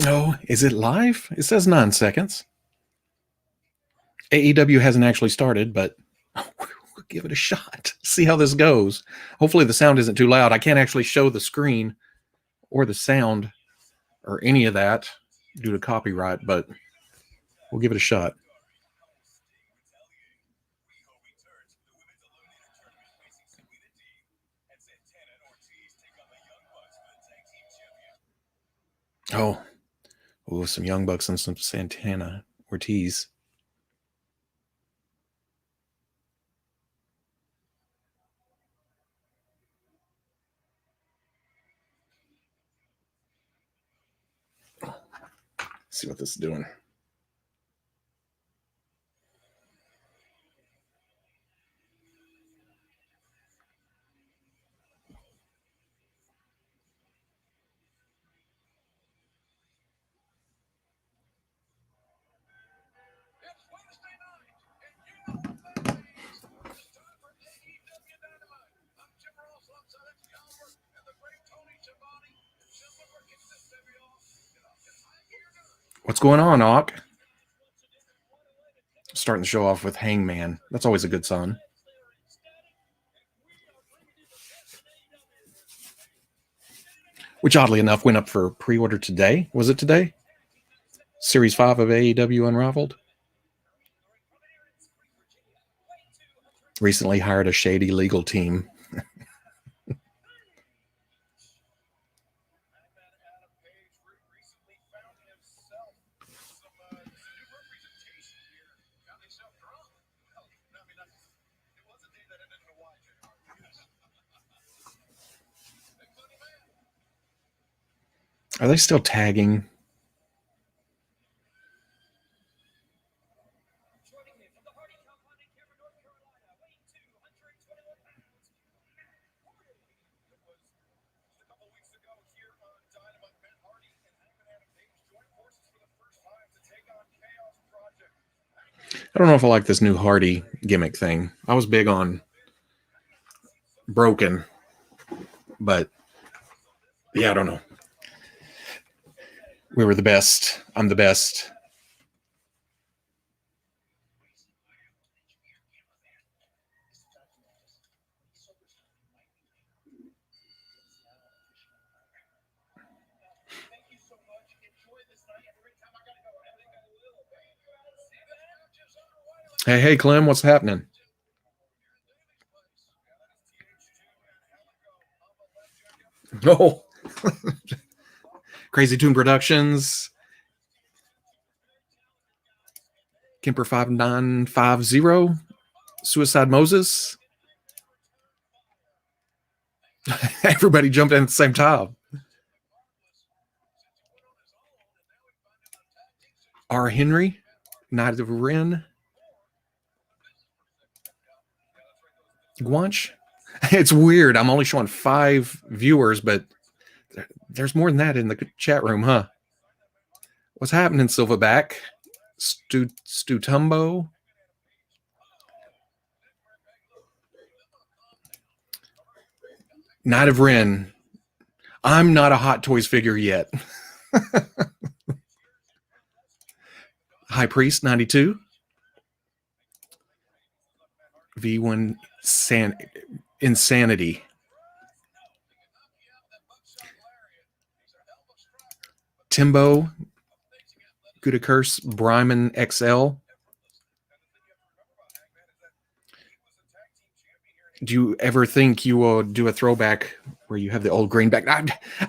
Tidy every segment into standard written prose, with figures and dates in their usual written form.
Oh, is it live? It says 9 seconds. AEW hasn't actually started, but we'll give it a shot. See how this goes. Hopefully the sound isn't too loud. I can't actually show the screen or the sound or any of that due to copyright, but we'll give it a shot. Oh, some Young Bucks and some Santana Ortiz. Let's see what this is doing. What's going on, Ock? Starting the show off with Hangman. That's always a good sign. Which, oddly enough, went up for pre-order today. Was it today? Series 5 of AEW Unraveled. Recently hired a shady legal team. Are they still tagging? I don't know if I like this new Hardy gimmick thing. I was big on Broken, but yeah, I don't know. We were the best. I'm the best. Hey, Clem, what's happening? Oh, Crazy Tune Productions. Kemper 5950. Suicide Moses. Everybody jumped in at the same time. R. Henry. Knight of Ren. Guanch. It's weird. I'm only showing 5 viewers, but there's more than that in the chat room, huh? What's happening, Silverback? Stutumbo. Knight of Ren. I'm not a Hot Toys figure yet. High Priest 92. V1 Insanity. Timbo. Gouda Curse. Bryman XL. Do you ever think you will do a throwback where you have the old greenback?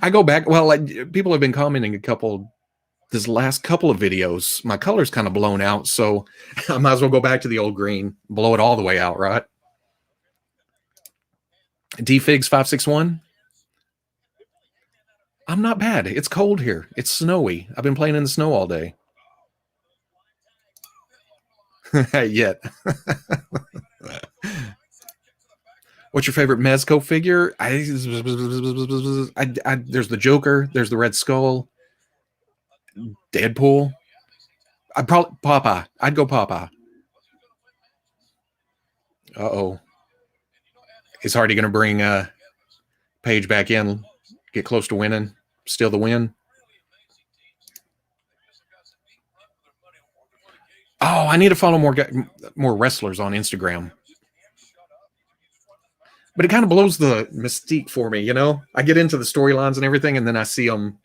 I go back. Well, people have been commenting this last couple of videos. My color's kind of blown out, so I might as well go back to the old green, blow it all the way out, right? DFigs 561. I'm not bad. It's cold here. It's snowy. I've been playing in the snow all day. Yet. What's your favorite Mezco figure? There's the Joker. There's the Red Skull. Deadpool. I'd probably Popeye. I'd go Popeye. Uh-oh. Is Hardy going to bring Paige back in, get close to winning, steal the win? Oh, I need to follow more wrestlers on Instagram. But it kind of blows the mystique for me, you know? I get into the storylines and everything, and then I see them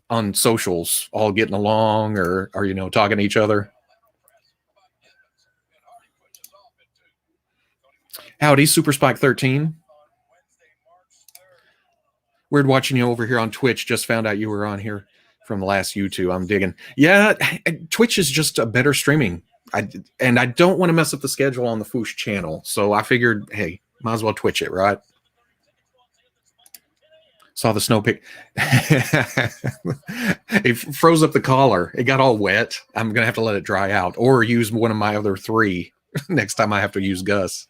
on socials all getting along or you know, talking to each other. Howdy, Super Spike 13. Weird watching you over here on Twitch. Just found out you were on here from the last YouTube. I'm digging. Yeah, Twitch is just a better streaming. And I don't want to mess up the schedule on the Foosh channel. So I figured, hey, might as well Twitch it, right? Saw the snow pick. It froze up the collar. It got all wet. I'm going to have to let it dry out or use one of my other 3 next time I have to use Gus.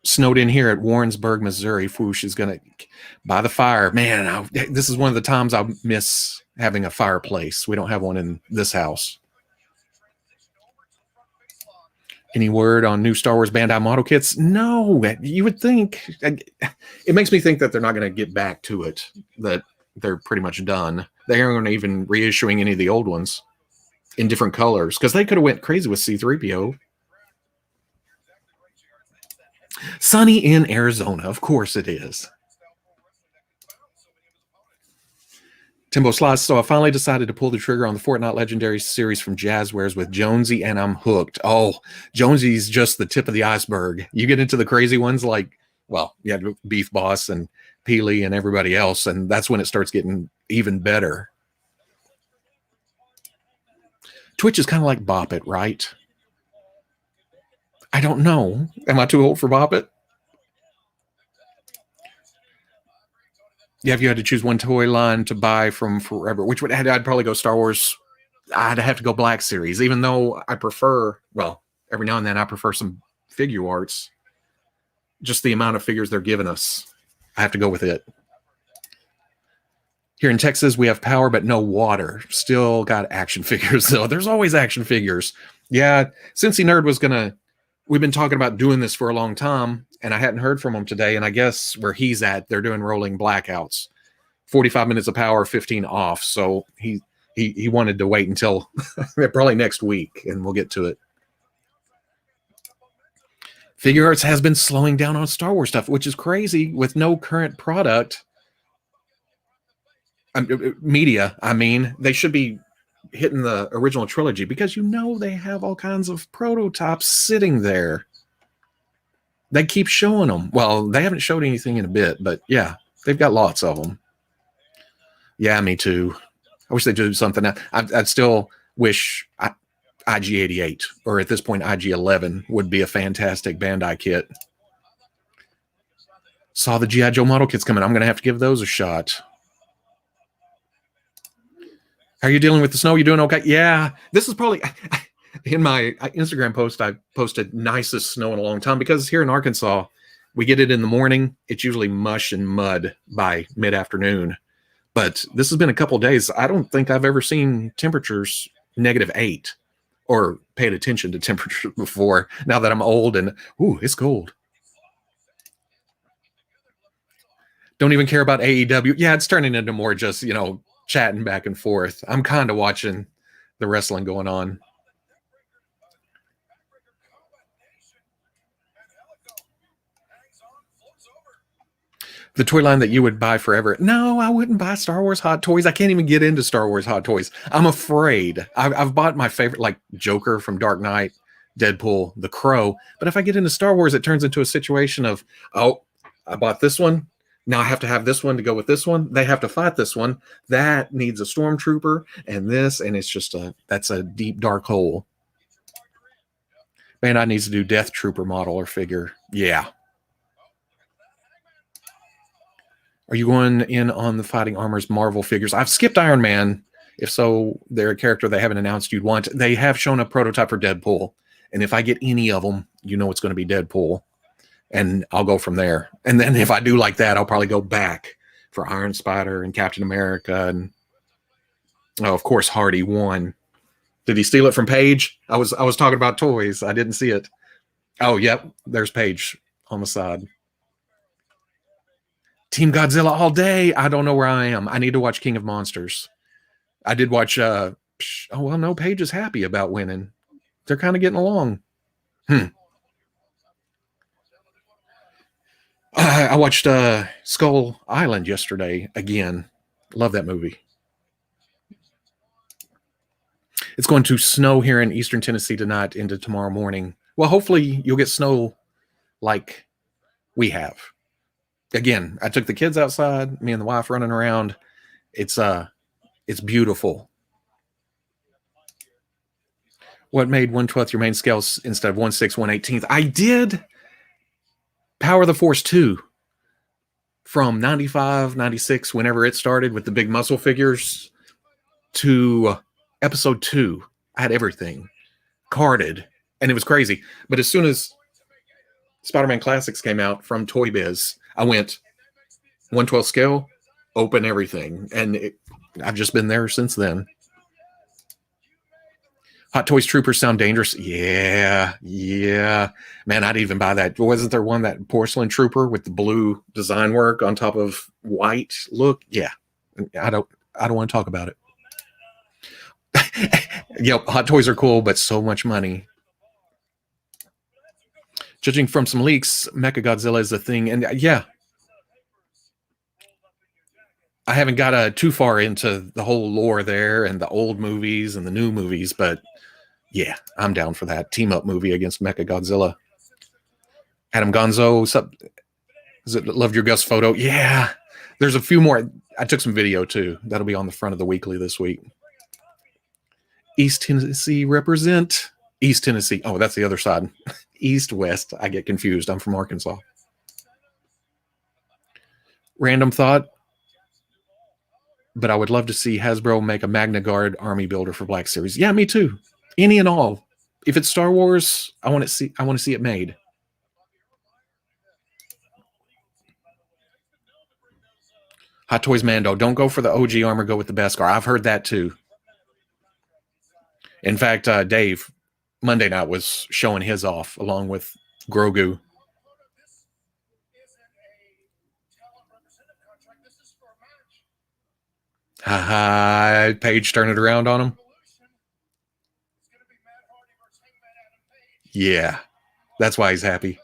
Snowed in here at Warrensburg, Missouri. Foosh is going to by the fire. Man, this is one of the times I miss having a fireplace. We don't have one in this house. Any word on new Star Wars Bandai model kits? No, you would think. It makes me think that they're not going to get back to it, that they're pretty much done. They aren't even reissuing any of the old ones in different colors because they could have went crazy with C-3PO. Sunny in Arizona. Of course it is. Timbo Slice. So I finally decided to pull the trigger on the Fortnite Legendary series from Jazzwares with Jonesy, and I'm hooked. Oh, Jonesy's just the tip of the iceberg. You get into the crazy ones like, well, you had Beef Boss and Peely and everybody else, and that's when it starts getting even better. Twitch is kind of like Bop It, right? I don't know. Am I too old for Bop It? Yeah, if you had to choose one toy line to buy from forever, which would I'd probably go Star Wars. I'd have to go Black Series, even though I prefer, well, every now and then I prefer some figure arts. Just the amount of figures they're giving us, I have to go with it. Here in Texas, we have power, but no water. Still got action figures, though. There's always action figures. Yeah, Cincy Nerd was we've been talking about doing this for a long time, and I hadn't heard from him today, and I guess where he's at, they're doing rolling blackouts. 45 minutes of power, 15 off. So he wanted to wait until probably next week, and we'll get to it. Figure Arts has been slowing down on Star Wars stuff, which is crazy with no current product. Media, I mean, they should be hitting the original trilogy because you know they have all kinds of prototypes sitting there. They keep showing them. Well, they haven't showed anything in a bit, but yeah, they've got lots of them. Yeah, me too. I wish they'd do something. I'd still wish IG-88 or at this point IG-11 would be a fantastic Bandai kit. Saw the G.I. Joe model kits coming. I'm going to have to give those a shot. How are you dealing with the snow? You doing okay? Yeah, this is probably in my Instagram post. I posted nicest snow in a long time because here in Arkansas, we get it in the morning. It's usually mush and mud by mid-afternoon. But this has been a couple of days. I don't think I've ever seen temperatures -8 or paid attention to temperatures before. Now that I'm old and, it's cold. Don't even care about AEW. Yeah, it's turning into more just, chatting back and forth. I'm kind of watching the wrestling going on. The toy line that you would buy forever. No, I wouldn't buy Star Wars Hot Toys. I can't even get into Star Wars Hot Toys. I'm afraid. I've bought my favorite, like Joker from Dark Knight, Deadpool, The Crow. But if I get into Star Wars, it turns into a situation of, I bought this one. Now I have to have this one to go with this one. They have to fight this one. That needs a stormtrooper and this, and it's just that's a deep, dark hole. Bandai needs to do Death Trooper model or figure. Yeah. Are you going in on the Fighting Armor's Marvel figures? I've skipped Iron Man. If so, they're a character they haven't announced you'd want. They have shown a prototype for Deadpool. And if I get any of them, you know it's going to be Deadpool. And I'll go from there. And then if I do like that, I'll probably go back for Iron Spider and Captain America. And, of course, Hardy won. Did he steal it from Paige? I was talking about toys. I didn't see it. Oh, yep. There's Paige on the side. Team Godzilla all day. I don't know where I am. I need to watch King of Monsters. I did watch Oh, well, no, Paige is happy about winning. They're kind of getting along. I watched Skull Island yesterday again. Love that movie. It's going to snow here in eastern Tennessee tonight into tomorrow morning. Well, hopefully you'll get snow like we have. Again, I took the kids outside, me and the wife running around. It's beautiful. What made 1/12 your main scale instead of 1/6, 1/18? I did Power of the Force 2 from 95, 96, whenever it started with the big muscle figures, to episode 2. I had everything carded, and it was crazy. But as soon as Spider-Man Classics came out from Toy Biz, I went 1/12 scale, open everything. And I've just been there since then. Hot Toys Troopers sound dangerous. Yeah. Man, I'd even buy that. Wasn't there one, that porcelain trooper with the blue design work on top of white look? Yeah. I don't want to talk about it. Yep, Hot Toys are cool, but so much money. Judging from some leaks, Mechagodzilla is a thing. And yeah, I haven't got too far into the whole lore there and the old movies and the new movies, but yeah, I'm down for that team up movie against Mechagodzilla. Adam Gonzo, what's up? Loved your Gus photo. Yeah, there's a few more. I took some video too. That'll be on the front of the weekly this week. East Tennessee represent. East Tennessee. Oh, that's the other side. East, West. I get confused. I'm from Arkansas. Random thought, but I would love to see Hasbro make a Magna Guard army builder for Black Series. Yeah, me too. Any and all. If it's Star Wars, I want to see it made. Hot Toys Mando. Don't go for the OG armor. Go with the Beskar. I've heard that too. In fact, Dave Monday night was showing his off along with Grogu. Ha Paige turned it around on him. Yeah, that's why he's happy.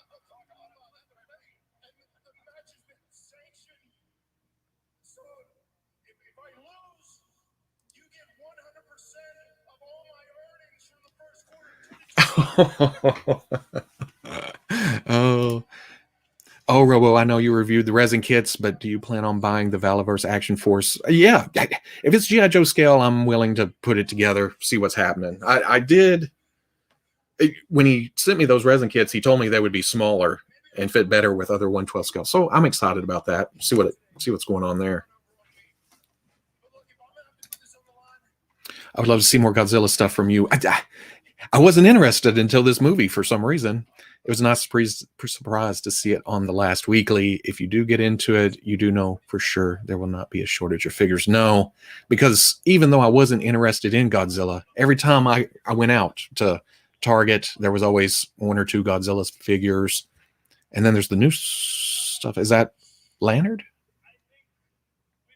Oh, Robo, I know you reviewed the resin kits, but do you plan on buying the Valaverse Action Force? Yeah, if it's G.I. Joe scale, I'm willing to put it together, see what's happening. I did, when he sent me those resin kits, he told me they would be smaller and fit better with other 1/12 scales. So I'm excited about that. See what's going on there. I would love to see more Godzilla stuff from you. I wasn't interested until this movie for some reason. It was a nice surprise to see it on the last weekly. If you do get into it, you do know for sure there will not be a shortage of figures. No, because even though I wasn't interested in Godzilla, every time I went out to Target, there was always 1 or 2 Godzilla figures. And then there's the new stuff. Is that Lanyard?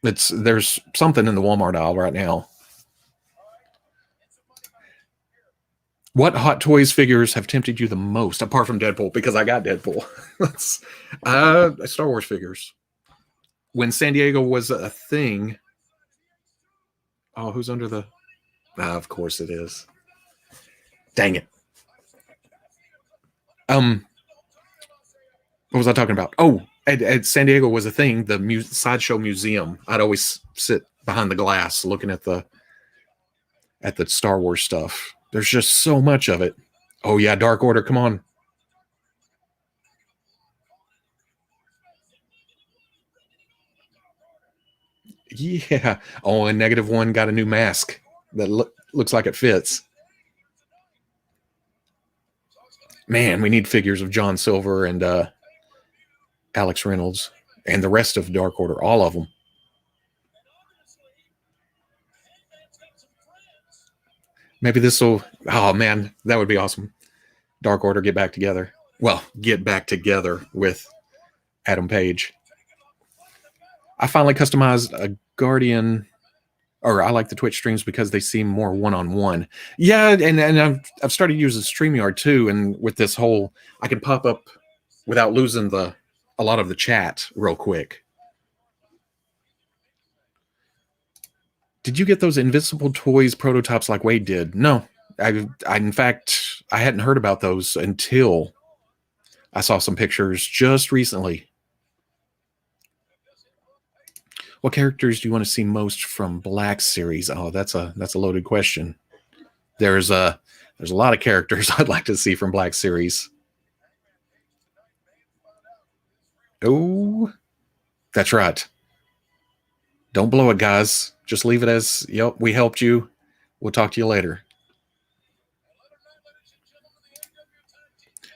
There's something in the Walmart aisle right now. What Hot Toys figures have tempted you the most, apart from Deadpool? Because I got Deadpool. Star Wars figures. When San Diego was a thing. Oh, who's under the... of course it is. Dang it. What was I talking about? Oh, at San Diego was a thing, the Sideshow Museum. I'd always sit behind the glass looking at the Star Wars stuff. There's just so much of it. Oh, yeah, Dark Order, come on. Yeah. Oh, and -1 got a new mask that looks like it fits. Man, we need figures of John Silver and Alex Reynolds and the rest of Dark Order, all of them. Maybe this will... Oh, man, that would be awesome. Dark Order get back together. Well, get back together with Adam Page. I finally customized a Guardian or I like the Twitch streams because they seem more one-on-one. Yeah, and I've started using StreamYard too, and with this whole, I can pop up without losing a lot of the chat real quick. Did you get those Invincible Toys prototypes like Wade did? No. In fact, I hadn't heard about those until I saw some pictures just recently. What characters do you want to see most from Black Series? Oh, that's a loaded question. There's a lot of characters I'd like to see from Black Series. Oh, that's right. Don't blow it, guys. Just leave it as, yep, we helped you. We'll talk to you later.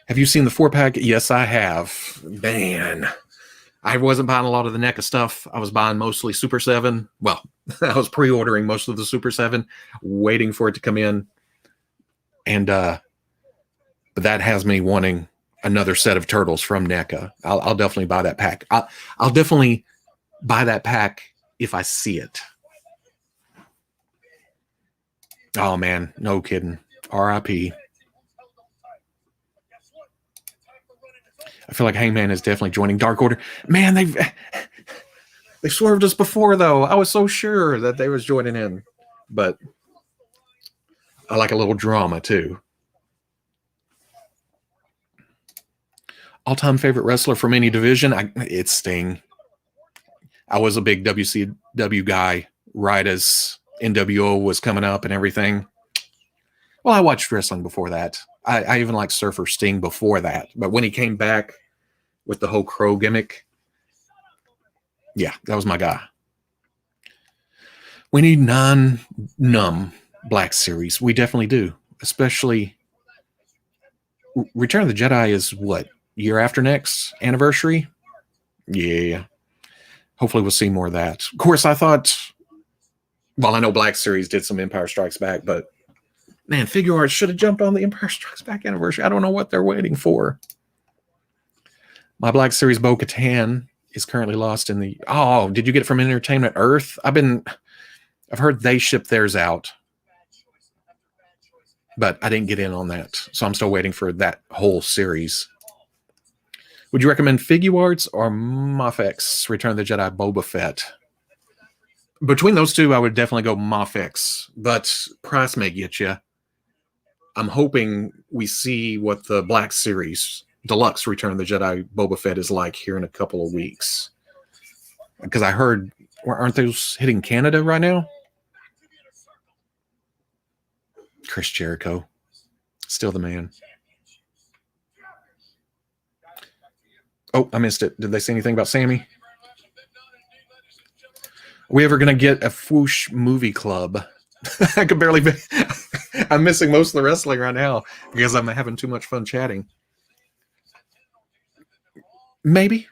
Have you seen the 4-pack? Yes, I have. Man, I wasn't buying a lot of the NECA stuff. I was buying mostly Super 7. Well, I was pre-ordering most of the Super 7, waiting for it to come in. And but that has me wanting another set of Turtles from NECA. I'll definitely buy that pack. I'll definitely buy that pack if I see it. Oh, man, no kidding. R.I.P. I feel like Hangman is definitely joining Dark Order. Man, they swerved us before, though. I was so sure that they was joining in. But I like a little drama, too. All-time favorite wrestler from any division? It's Sting. I was a big WCW guy right as NWO was coming up and everything. Well, I watched wrestling before that. I even liked Surfer Sting before that. But when he came back with the whole crow gimmick, yeah, that was my guy. We need non-numb Black Series. We definitely do. Especially Return of the Jedi is what? Year after next anniversary? Yeah. Hopefully we'll see more of that. Of course, I thought, well, I know Black Series did some Empire Strikes Back, but man, Figure Arts should have jumped on the Empire Strikes Back anniversary. I don't know what they're waiting for. My Black Series Bo-Katan is currently lost in the... Oh, did you get it from Entertainment Earth? I've heard they shipped theirs out, but I didn't get in on that. So I'm still waiting for that whole series. Would you recommend Figure Arts or Mafex Return of the Jedi Boba Fett? Between those two, I would definitely go Mafex, but price may get you. I'm hoping we see what the Black Series Deluxe Return of the Jedi Boba Fett is like here in a couple of weeks. Because I heard, aren't those hitting Canada right now? Chris Jericho, still the man. Oh, I missed it. Did they say anything about Sammy? Are we ever going to get a Whoosh movie club? I could barely be... I'm missing most of the wrestling right now because I'm having too much fun chatting. Maybe.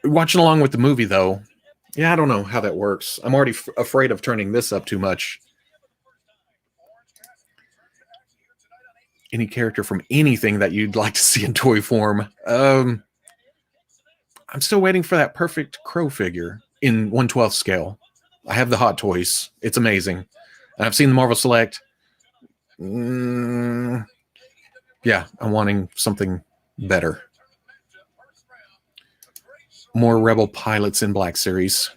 Watching along with the movie, though. Yeah, I don't know how that works. I'm already afraid of turning this up too much. Any character from anything that you'd like to see in toy form? I'm still waiting for that perfect Crow figure in 1/12 scale. I have the Hot Toys. It's amazing. And I've seen the Marvel Select. Yeah, I'm wanting something better. More Rebel pilots in Black Series.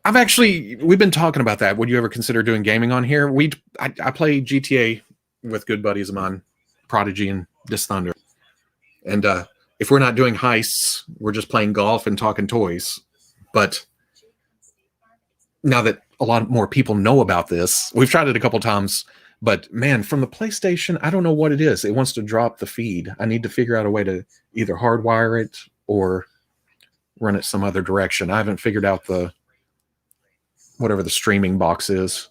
We've been talking about that. Would you ever consider doing gaming on here? I play GTA with good buddies of mine, Prodigy and Dis Thunder. And if we're not doing heists, we're just playing golf and talking toys. But now that a lot more people know about this, we've tried it a couple times, but man, from the PlayStation, I don't know what it is. It wants to drop the feed. I need to figure out a way to either hardwire it or run it some other direction. I haven't figured out whatever the streaming box is.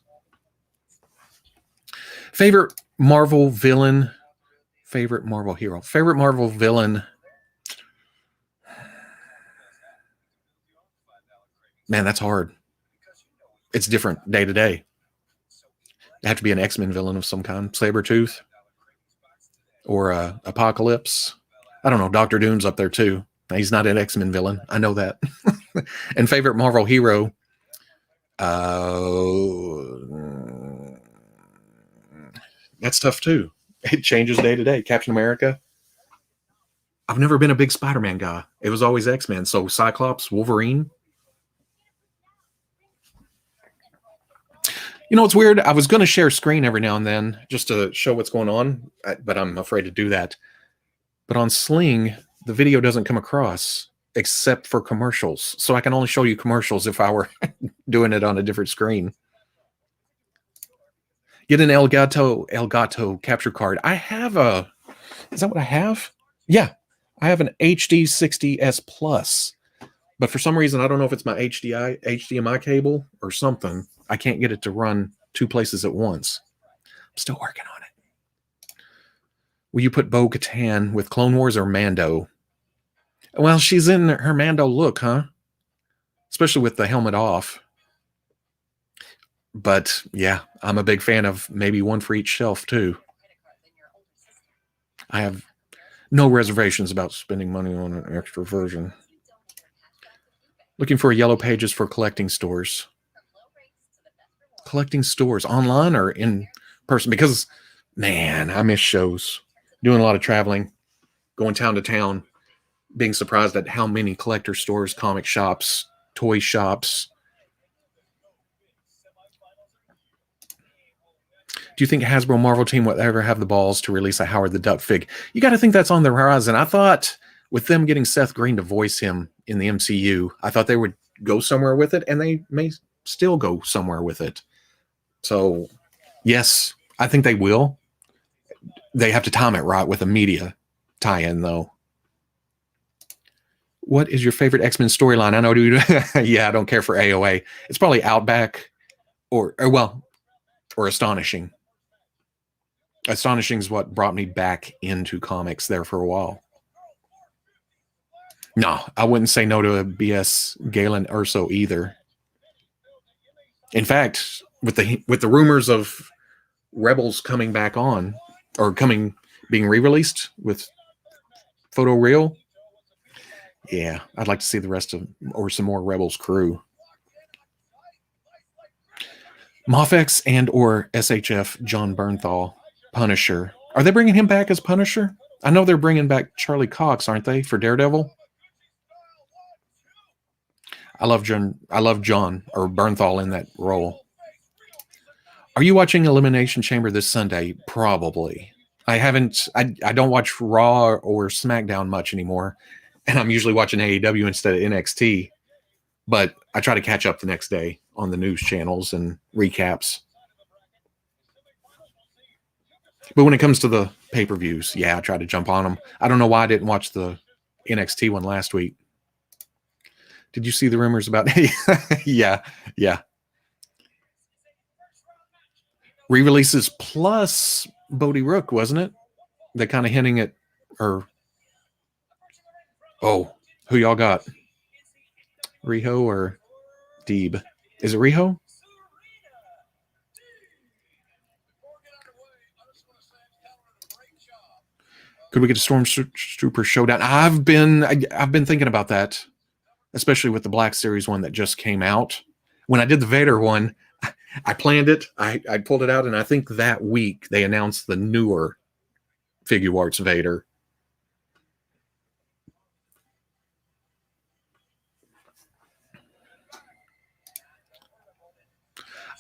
Favorite Marvel villain, favorite Marvel hero, favorite Marvel villain. Man, that's hard. It's different day to day. It have to be an X-Men villain of some kind, Sabretooth or Apocalypse. I don't know. Doctor Doom's up there too. He's not an X-Men villain. I know that. And favorite Marvel hero? That's tough too. It changes day to day. Captain America. I've never been a big Spider-Man guy. It was always X-Men. So Cyclops, Wolverine. You know, it's weird. I was going to share screen every now and then just to show what's going on, but I'm afraid to do that. But on Sling, the video doesn't come across except for commercials. So I can only show you commercials if I were doing it on a different screen. Get an Elgato capture card. I have a, is that what I have? Yeah, I have an HD 60S Plus. But for some reason, I don't know if it's my HDMI cable or something. I can't get it to run two places at once. I'm still working on it. Will you put Bo-Katan with Clone Wars or Mando? Well, she's in her Mando look, huh? Especially with the helmet off. But yeah, I'm a big fan of maybe one for each shelf too. I have no reservations about spending money on an extra version. Looking for yellow pages for collecting stores. Collecting stores online or in person? Because, man, I miss shows. Doing a lot of traveling, going town to town, being surprised at how many collector stores, comic shops, toy shops. Do you think Hasbro Marvel team will ever have the balls to release a Howard the Duck fig? You got to think that's on the horizon. I thought with them getting Seth Green to voice him in the MCU, I thought they would go somewhere with it, and they may still go somewhere with it. So, yes, I think they will. They have to time it right with a media tie-in, though. What is your favorite X-Men storyline? I know, dude. Yeah, I don't care for AOA. It's probably Outback or Astonishing. Astonishing is what brought me back into comics there for a while. No, I wouldn't say no to a BS Galen Urso either. In fact, with the rumors of Rebels coming back on or being re-released with photo real, yeah, I'd like to see the rest of or some more Rebels crew. Mofex and or SHF John Bernthal, Punisher. Are they bringing him back as Punisher? I know they're bringing back Charlie Cox, aren't they, for Daredevil? I love John or Bernthal in that role. Are you watching Elimination Chamber this Sunday? Probably. I don't watch Raw or SmackDown much anymore, and I'm usually watching AEW instead of NXT. But I try to catch up the next day on the news channels and recaps. But when it comes to the pay-per-views, yeah, I try to jump on them. I don't know why I didn't watch the NXT one last week. Did you see the rumors about yeah. Re-releases plus Bodie Rook, wasn't it? They're kind of hinting at who y'all got? Riho or Deeb? Is it Riho? Could we get a Stormtrooper showdown? I've been thinking about that, especially with the Black Series one that just came out. When I did the Vader one, I planned it. I pulled it out, and I think that week they announced the newer Figure Arts Vader.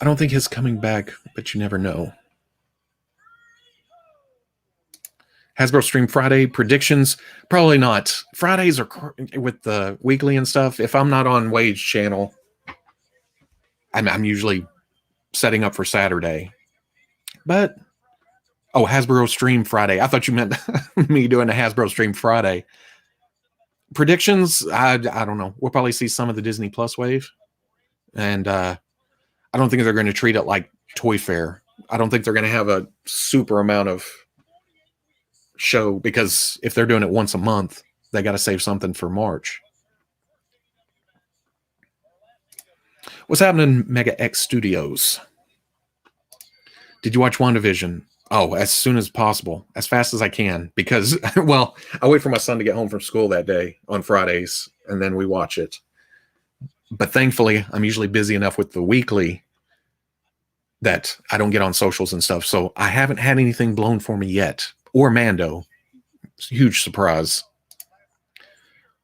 I don't think his coming back, but you never know. Hasbro Stream Friday predictions? Probably not. Fridays are with the weekly and stuff. If I'm not on Wade's channel, I'm usually setting up for Saturday. But, Hasbro Stream Friday. I thought you meant me doing a Hasbro Stream Friday. Predictions? I don't know. We'll probably see some of the Disney Plus wave. And I don't think they're going to treat it like Toy Fair. I don't think they're going to have a super amount of show, because if they're doing it once a month, they got to save something for March. What's happening in Mega X Studios? Did you watch WandaVision? As soon as possible, as fast as I can, because I wait for my son to get home from school that day on Fridays, and then we watch it. But thankfully, I'm usually busy enough with the weekly that I don't get on socials and stuff. So I haven't had anything blown for me yet. Or Mando. It's a huge surprise.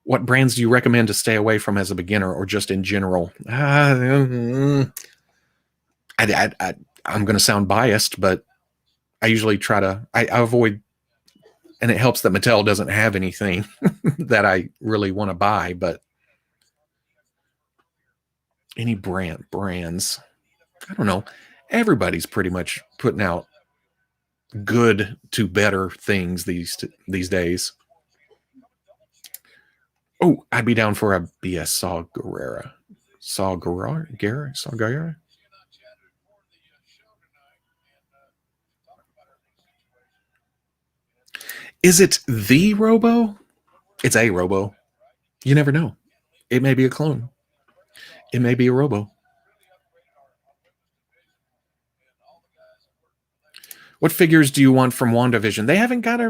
What brands do you recommend to stay away from as a beginner or just in general? I'm going to sound biased, but I usually try to, I avoid, and it helps that Mattel doesn't have anything that I really want to buy, but any brands, I don't know. Everybody's pretty much putting out good to better things these days. Oh, I'd be down for a BS Saw Gerrera. Saw Gerrera? Is it the Robo? It's a Robo. You never know. It may be a clone. It may be a Robo. What figures do you want from WandaVision? They haven't got a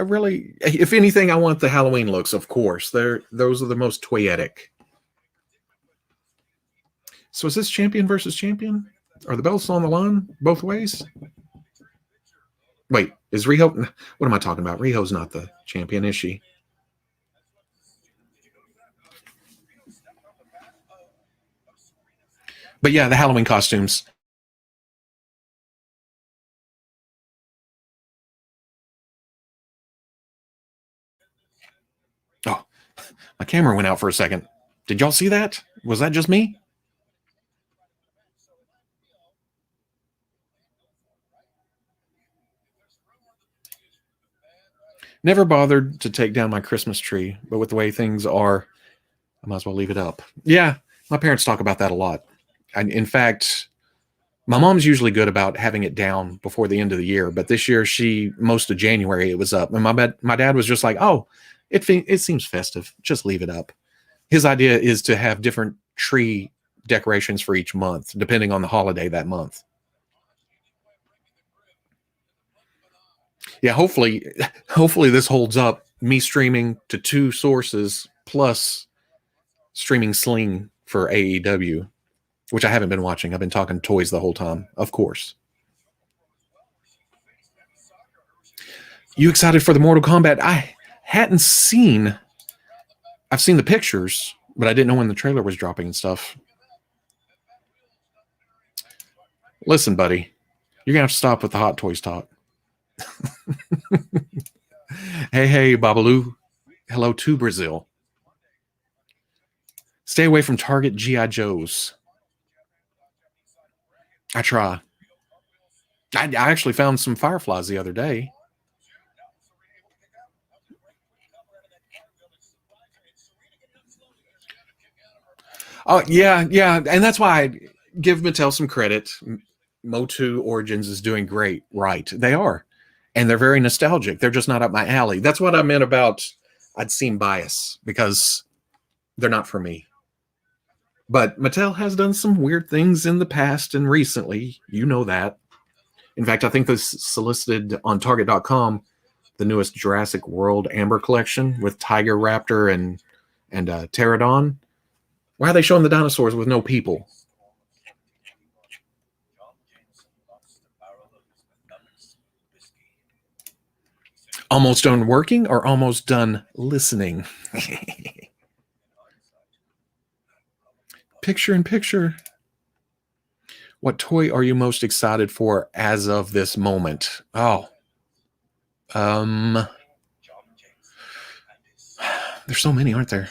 really. If anything, I want the Halloween looks. Of course, those are the most toyetic. So is this champion versus champion? Are the belts on the line both ways? Wait, is Riho? What am I talking about? Riho's not the champion, is she? But yeah, the Halloween costumes. Oh, my camera went out for a second. Did y'all see that? Was that just me? Never bothered to take down my Christmas tree, but with the way things are, I might as well leave it up. Yeah, my parents talk about that a lot. In fact, my mom's usually good about having it down before the end of the year, but this year most of January it was up, and my dad was just like, "Oh, it seems festive. Just leave it up." His idea is to have different tree decorations for each month, depending on the holiday that month. Yeah, hopefully this holds up. Me streaming to 2 sources plus streaming Sling for AEW, which I haven't been watching. I've been talking toys the whole time, of course. You excited for the Mortal Kombat? I hadn't seen. I've seen the pictures, but I didn't know when the trailer was dropping and stuff. Listen, buddy, you're gonna have to stop with the Hot Toys talk. Hey, Babalu. Hello to Brazil. Stay away from Target GI Joes. I try. I actually found some fireflies the other day. Oh yeah, and that's why I give Mattel some credit. Motu Origins is doing great. Right, they are, and they're very nostalgic. They're just not up my alley. That's what I meant about I'd seen bias because they're not for me. But Mattel has done some weird things in the past and recently. You know that. In fact, I think this solicited on Target.com the newest Jurassic World Amber collection with Tiger Raptor and Pterodon. Why are they showing the dinosaurs with no people? Almost done working or almost done listening? Picture in picture. What toy are you most excited for as of this moment? Oh, there's so many, aren't there?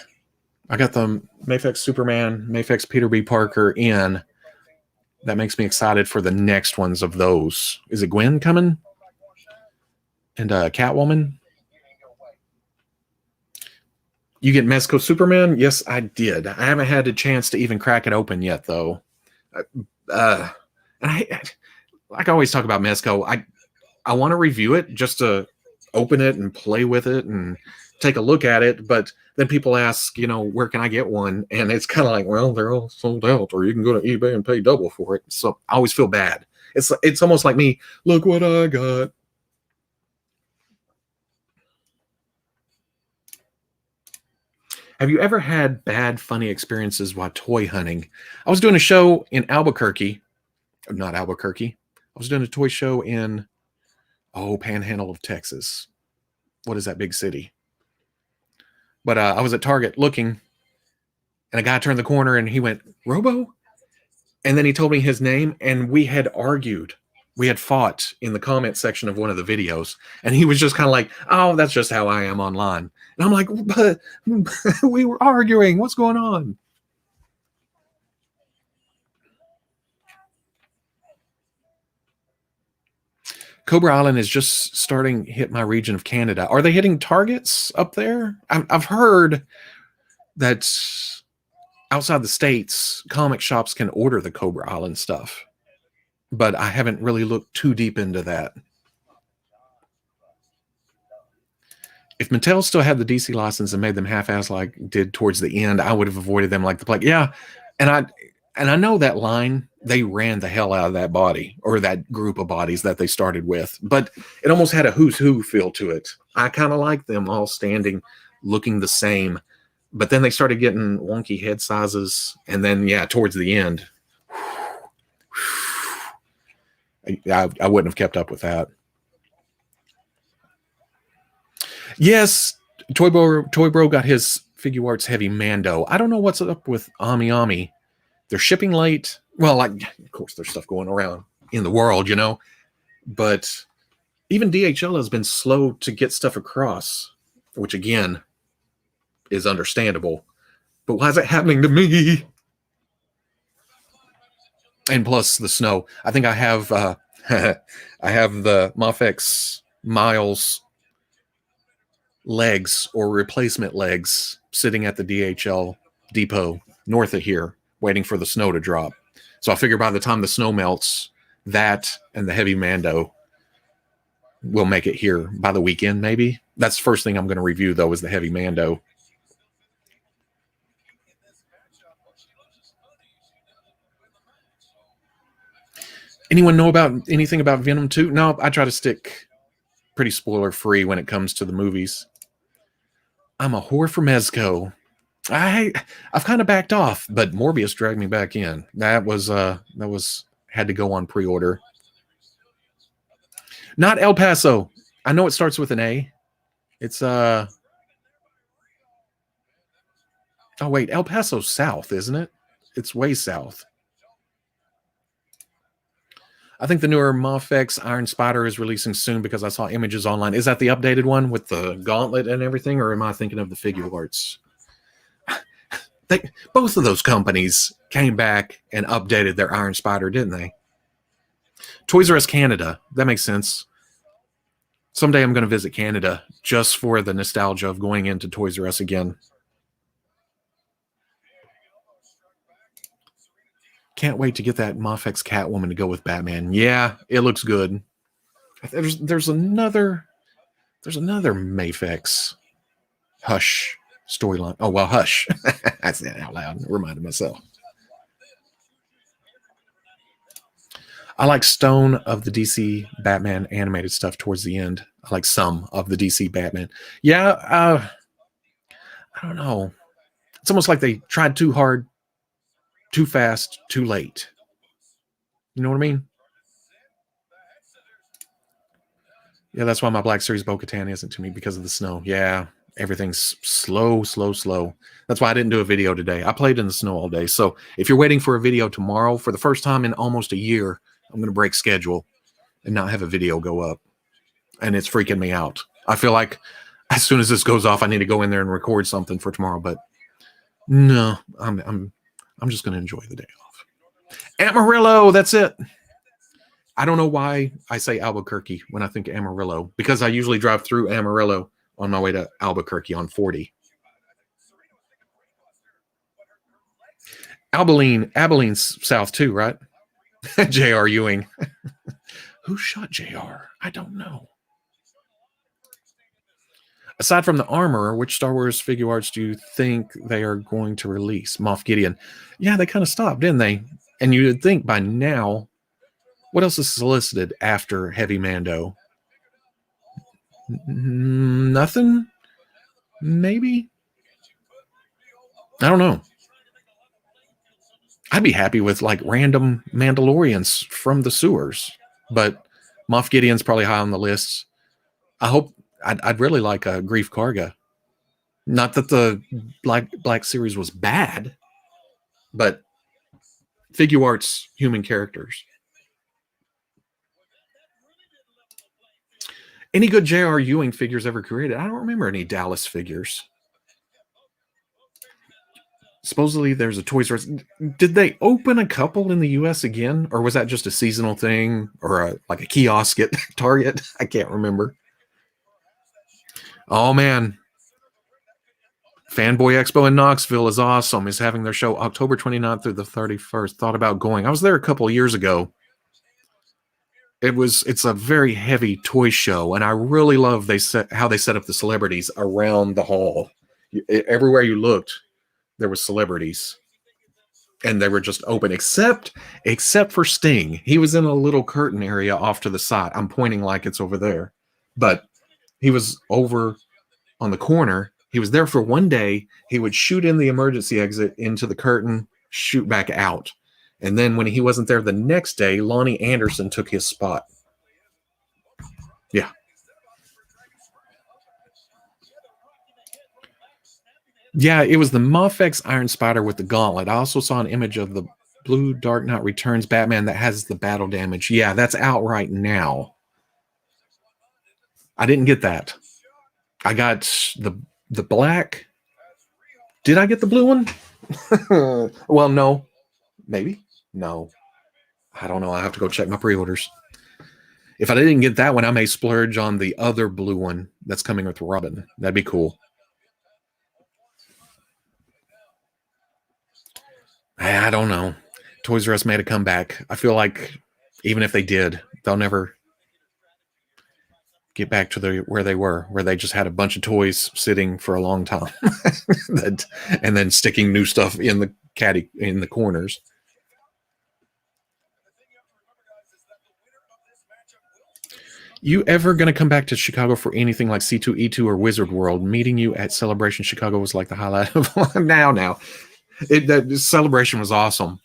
I got the Mayfex Superman, Mayfex Peter B. Parker in. That makes me excited for the next ones of those. Is it Gwen coming? And Catwoman? You get Mezco Superman? Yes, I did. I haven't had a chance to even crack it open yet, though. And like I always talk about Mezco, I want to review it just to open it and play with it and take a look at it. But then people ask, where can I get one? And it's kind of like, well, they're all sold out, or you can go to eBay and pay double for it. So I always feel bad. It's almost like me. Look what I got. Have you ever had bad, funny experiences while toy hunting? I was doing a show in Albuquerque. Not Albuquerque. I was doing a toy show in, Panhandle of Texas. What is that big city? But I was at Target looking, and a guy turned the corner and he went, Robo? And then he told me his name, and we had argued. We had fought in the comment section of one of the videos, and he was just kind of like, oh, that's just how I am online. And I'm like, but we were arguing. What's going on? Cobra Island is just starting to hit my region of Canada. Are they hitting targets up there? I've heard that outside the States, comic shops can order the Cobra Island stuff, but I haven't really looked too deep into that. If Mattel still had the DC license and made them half-ass like did towards the end, I would have avoided them like the plague. Yeah, and I know that line, they ran the hell out of that body or that group of bodies that they started with, but it almost had a who's who feel to it. I kind of like them all standing, looking the same, but then they started getting wonky head sizes, and then towards the end, I wouldn't have kept up with that. Yes, Toy Bro got his Figure Arts Heavy Mando. I don't know what's up with Ami Ami. They're shipping late. Well, of course, there's stuff going around in the world, but even DHL has been slow to get stuff across, which again is understandable. But why is it happening to me? And plus the snow. I think I have I have the Mafex Miles legs or replacement legs sitting at the DHL depot north of here, waiting for the snow to drop. So I figure by the time the snow melts, that and the Heavy Mando will make it here by the weekend, maybe. That's the first thing I'm going to review, though, is the Heavy Mando. Anyone know about anything about Venom 2? No, I try to stick pretty spoiler-free when it comes to the movies. I'm a whore for Mezco. I've kind of backed off, but Morbius dragged me back in. That was had to go on pre-order. Not El Paso. I know it starts with an A. It's oh wait, El Paso's south, isn't it? It's way south. I think the newer Mafex Iron Spider is releasing soon because I saw images online. Is that the updated one with the gauntlet and everything, or am I thinking of the Figure Arts? Both of those companies came back and updated their Iron Spider, didn't they? Toys R Us Canada. That makes sense. Someday I'm going to visit Canada just for the nostalgia of going into Toys R Us again. Can't wait to get that Mafex Catwoman to go with Batman. Yeah, it looks good. There's another Mafex Hush storyline. Oh, well, Hush. I said it out loud. Reminded myself. I like Stone of the DC Batman animated stuff towards the end. I like some of the DC Batman. Yeah, I don't know. It's almost like they tried too hard, too fast, too late. You know what I mean? Yeah, that's why my Black Series Bo-Katan isn't to me, because of the snow. Yeah, everything's slow. That's why I didn't do a video today. I played in the snow all day. So if you're waiting for a video tomorrow, for the first time in almost a year, I'm going to break schedule and not have a video go up. And it's freaking me out. I feel like as soon as this goes off, I need to go in there and record something for tomorrow. But no, I'm just going to enjoy the day off. Amarillo, that's it. I don't know why I say Albuquerque when I think Amarillo, because I usually drive through Amarillo on my way to Albuquerque on 40. Abilene's south too, right? J.R. Ewing. Who shot J.R.? I don't know. Aside from the armor, which Star Wars figure arts do you think they are going to release? Moff Gideon. Yeah, they kind of stopped, didn't they? And you would think by now, what else is solicited after Heavy Mando? Nothing? Maybe? I don't know. I'd be happy with like random Mandalorians from the sewers, but Moff Gideon's probably high on the list. I hope I'd really like a Grief Karga. Not that the Black series was bad, but figure arts human characters. Any good J.R. Ewing figures ever created? I don't remember any Dallas figures. Supposedly there's a Toys R Us. Did they open a couple in the US again? Or was that just a seasonal thing? Or like a kiosk at Target? I can't remember. Oh, man. Fanboy Expo in Knoxville is awesome. Is having their show October 29th through the 31st. Thought about going. I was there a couple of years ago. It's a very heavy toy show, and I really love how they set up the celebrities around the hall. Everywhere you looked, there were celebrities, and they were just open, except for Sting. He was in a little curtain area off to the side. I'm pointing like it's over there, but he was over on the corner. He was there for one day. He would shoot in the emergency exit into the curtain, shoot back out. And then when he wasn't there the next day, Lonnie Anderson took his spot. Yeah. Yeah, it was the Mafex Iron Spider with the gauntlet. I also saw an image of the blue Dark Knight Returns Batman that has the battle damage. Yeah, that's out right now. I didn't get that. I got the black. Did I get the blue one? Well, no. Maybe. No. I don't know. I have to go check my pre-orders. If I didn't get that one, I may splurge on the other blue one that's coming with Robin. That'd be cool. I don't know. Toys R Us made a comeback. I feel like even if they did, they'll never get back to where they were, where they just had a bunch of toys sitting for a long time and then sticking new stuff in the corners. You ever going to come back to Chicago for anything like C2E2 or Wizard World? Meeting you at Celebration Chicago was like the highlight of now. The Celebration was awesome.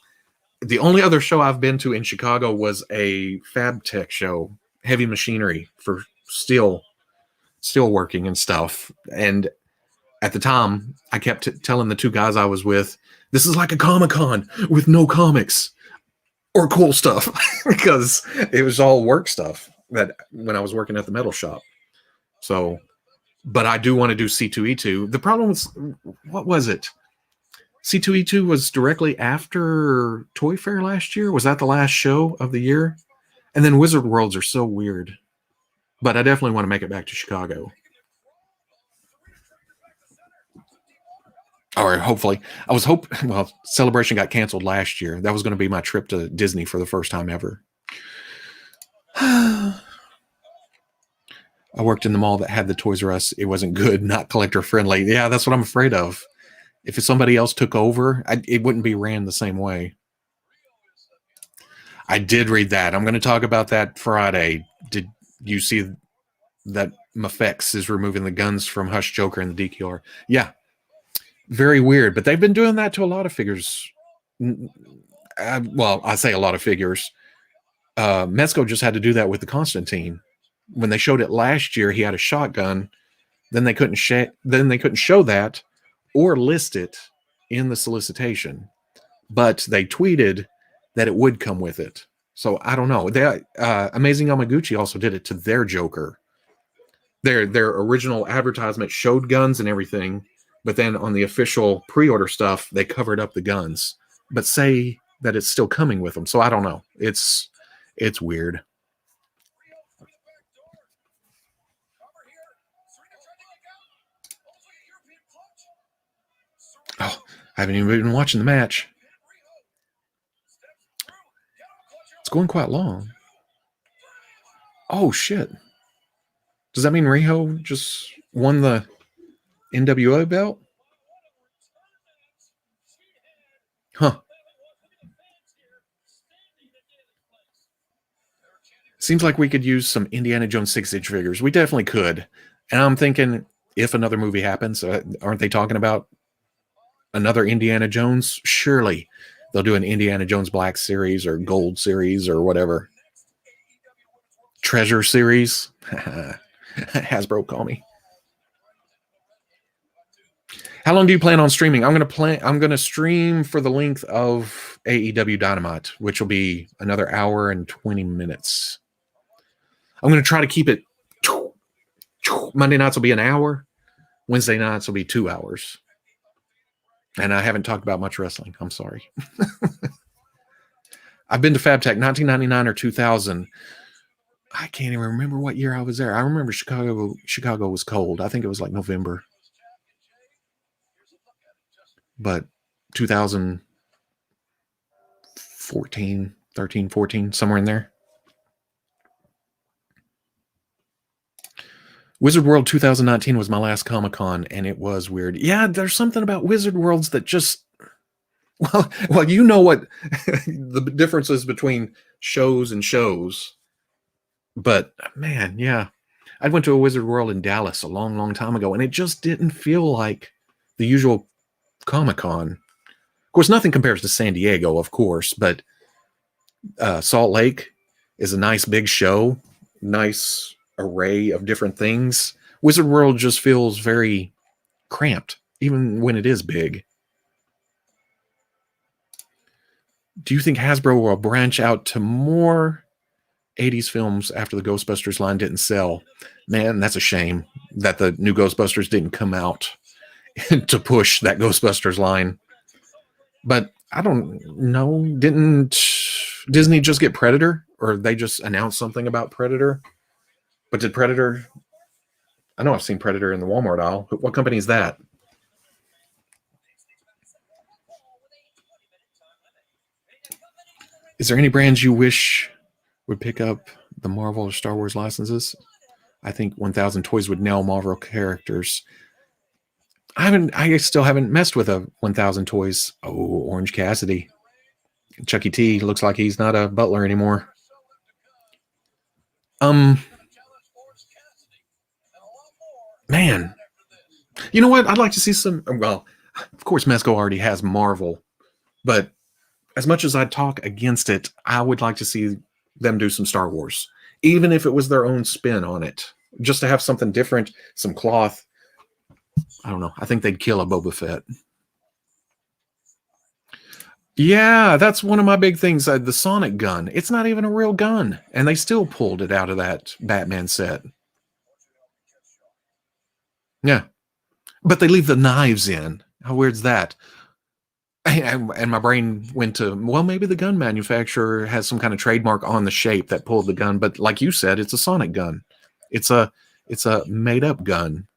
The only other show I've been to in Chicago was a Fab Tech show, heavy machinery for steel working and stuff. And at the time, I kept telling the two guys I was with, this is like a Comic-Con with no comics or cool stuff because it was all work stuff that when I was working at the metal shop. So, but I do want to do C2E2. The problem was, what was it? C2E2 was directly after Toy Fair last year. Was that the last show of the year? And then Wizard Worlds are so weird. But I definitely want to make it back to Chicago. Or hopefully. Well, Celebration got canceled last year. That was going to be my trip to Disney for the first time ever. I worked in the mall that had the Toys R Us. It wasn't good, not collector friendly. Yeah, that's what I'm afraid of. If somebody else took over, it wouldn't be ran the same way. I did read that. I'm going to talk about that Friday. Did you see that Mafex is removing the guns from Hush Joker and the DQR? Yeah. Very weird. But they've been doing that to a lot of figures. Well, I say a lot of figures. Mezco just had to do that with the Constantine. When they showed it last year, he had a shotgun. Then they couldn't show that or list it in the solicitation, but they tweeted that it would come with it. So I don't know. Amazing Yamaguchi also did it to their Joker. Their original advertisement showed guns and everything, but then on the official pre-order stuff, they covered up the guns, but say that it's still coming with them. So I don't know. It's weird. Oh, I haven't even been watching the match. It's going quite long. Oh, shit. Does that mean Riho just won the NWO belt? Huh. Seems like we could use some Indiana Jones 6-inch figures. We definitely could. And I'm thinking, if another movie happens, aren't they talking about another Indiana Jones, surely they'll do an Indiana Jones Black series or Gold series or whatever. Treasure series. Hasbro, call me. How long do you plan on streaming? I'm going to stream for the length of AEW Dynamite, which will be another hour and 20 minutes. I'm going to try to keep it. Monday nights will be an hour. Wednesday nights will be 2 hours. And I haven't talked about much wrestling. I'm sorry. I've been to FabTech 1999 or 2000. I can't even remember what year I was there. I remember Chicago was cold. I think it was like November. But 2014, 13, 14, somewhere in there. Wizard World 2019 was my last Comic-Con, and it was weird. Yeah, there's something about Wizard Worlds that just... Well, you know what the difference is between shows and shows. But, man, yeah. I went to a Wizard World in Dallas a long, long time ago, and it just didn't feel like the usual Comic-Con. Of course, nothing compares to San Diego, of course, but Salt Lake is a nice big show, nice array of different things. Wizard World just feels very cramped, even when it is big. Do you think Hasbro will branch out to more 80s films after the Ghostbusters line didn't sell? Man, that's a shame that the new Ghostbusters didn't come out to push that Ghostbusters line. But I don't know. Didn't Disney just get Predator? Or they just announced something about Predator? But did Predator... I know I've seen Predator in the Walmart aisle. What company is that? Is there any brands you wish would pick up the Marvel or Star Wars licenses? I think 1000 Toys would nail Marvel characters. I still haven't messed with a 1000 Toys. Oh, Orange Cassidy. Chucky T looks like he's not a butler anymore. Man. You know what? I'd like to see some... Well, of course, Mezco already has Marvel. But as much as I'd talk against it, I would like to see them do some Star Wars. Even if it was their own spin on it. Just to have something different, some cloth. I don't know. I think they'd kill a Boba Fett. Yeah, that's one of my big things. The Sonic gun. It's not even a real gun. And they still pulled it out of that Batman set. Yeah. But they leave the knives in. How weird's that? And my brain went to, well, maybe the gun manufacturer has some kind of trademark on the shape that pulled the gun. But like you said, it's a Sonic gun. It's a made-up gun.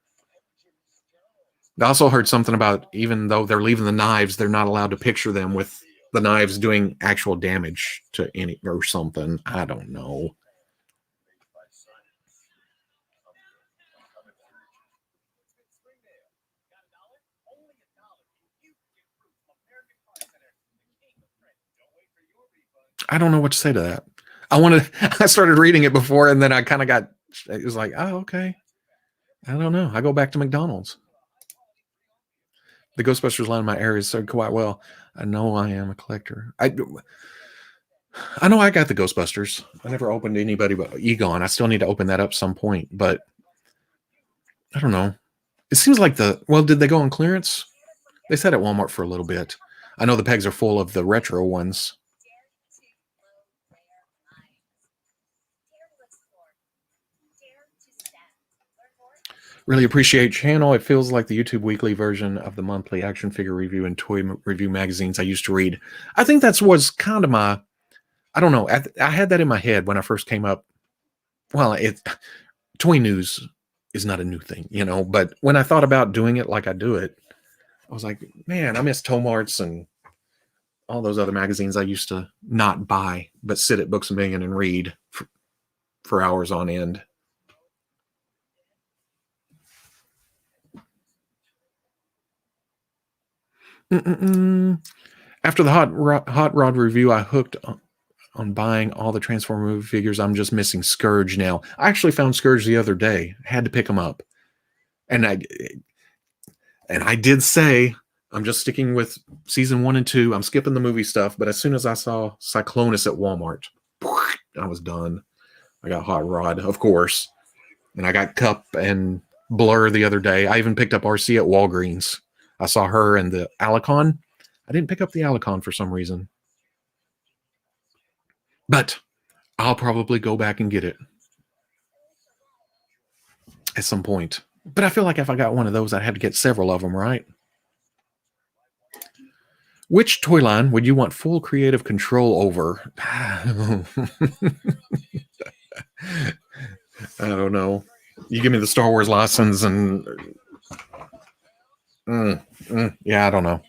I also heard something about, even though they're leaving the knives, they're not allowed to picture them with the knives doing actual damage to any or something. I don't know. I don't know what to say to that. I started reading it before, and then I kind of got, it was like, oh, okay. I don't know. I go back to McDonald's. The Ghostbusters line in my area is sold quite well. I know I am a collector. I know I got the Ghostbusters. I never opened anybody but Egon. I still need to open that up some point, but I don't know. It seems like did they go on clearance? They said at Walmart for a little bit. I know the pegs are full of the retro ones. Really appreciate your channel. It feels like the YouTube weekly version of the monthly action figure review and toy review magazines I used to read. I think that's was kind of my, I don't know. I had that in my head when I first came up. Well, toy news is not a new thing, but when I thought about doing it like I do it, I was like, man, I miss Tomarts and all those other magazines I used to not buy, but sit at Books a Million and read for hours on end. After the hot rod review, I hooked on buying all the Transformer movie figures. I'm just missing Scourge now. I actually found Scourge the other day. Had to pick him up, and I did say I'm just sticking with season 1 and 2. I'm skipping the movie stuff, but as soon as I saw Cyclonus at Walmart, I was done. I got Hot Rod, of course, and I got Cup and Blur the other day. I even picked up RC at Walgreens. I saw her and the Alicon. I didn't pick up the Alicon for some reason, but I'll probably go back and get it at some point. But I feel like if I got one of those, I'd have to get several of them, right? Which toy line would you want full creative control over? I don't know. You give me the Star Wars license and yeah, I don't know.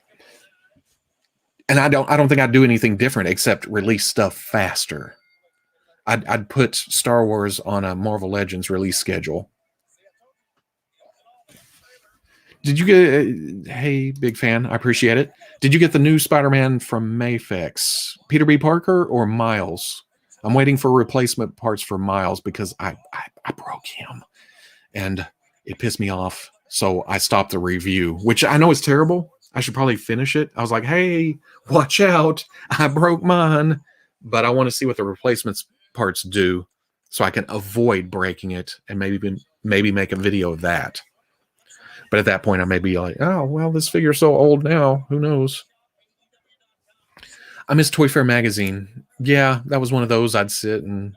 And I don't think I'd do anything different except release stuff faster. I'd put Star Wars on a Marvel Legends release schedule. Did you get? Hey, big fan. I appreciate it. Did you get the new Spider-Man from Mayfix? Peter B. Parker or Miles? I'm waiting for replacement parts for Miles because I broke him, and it pissed me off. So I stopped the review, which I know is terrible. I should probably finish it. I was like, hey, watch out. I broke mine, but I want to see what the replacements parts do so I can avoid breaking it and maybe make a video of that. But at that point, I may be like, oh, well, this figure's so old now. Who knows? I miss Toy Fair magazine. Yeah, that was one of those I'd sit and...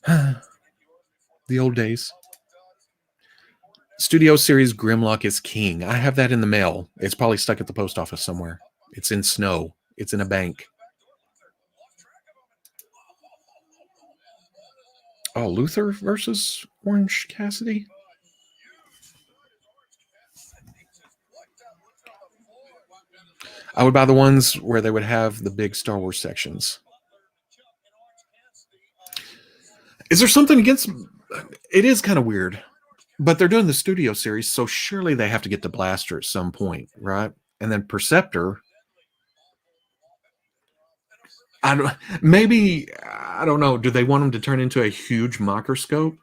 the old days. Studio Series Grimlock is king. I have that in the mail. It's probably stuck at the post office somewhere. It's in snow. It's in a bank. Oh, Luther versus Orange Cassidy? I would buy the ones where they would have the big Star Wars sections. Is there something against... It is kind of weird. But they're doing the Studio Series, so surely they have to get to Blaster at some point, right? And then Perceptor... I don't know. Do they want them to turn into a huge microscope?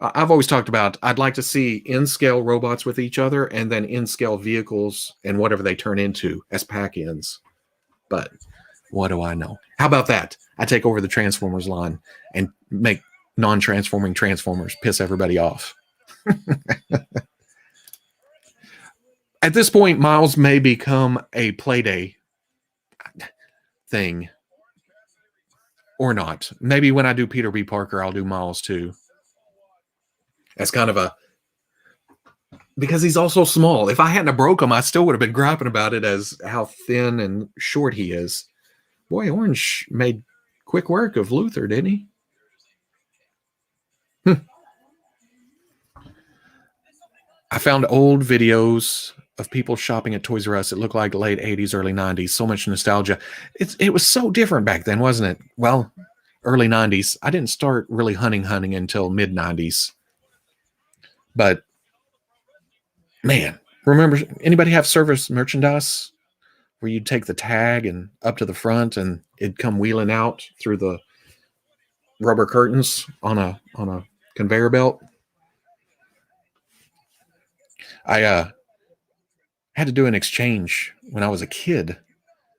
I've always talked about I'd like to see in-scale robots with each other and then in-scale vehicles and whatever they turn into as pack-ins. But what do I know? How about that? I take over the Transformers line and make non-transforming Transformers piss everybody off. At this point, Miles may become a Playday thing. Or not. Maybe when I do Peter B. Parker, I'll do Miles too. That's kind of a... Because he's also small. If I hadn't broke him, I still would have been griping about it as how thin and short he is. Boy, Orange made quick work of Luther, didn't he? I found old videos of people shopping at Toys R Us. It looked like late 80s, early 90s. So much nostalgia. It was so different back then, wasn't it? Well, early 90s. I didn't start really hunting until mid 90s. But, man, remember, anybody have service merchandise where you'd take the tag and up to the front and it'd come wheeling out through the rubber curtains on a conveyor belt? I had to do an exchange when I was a kid.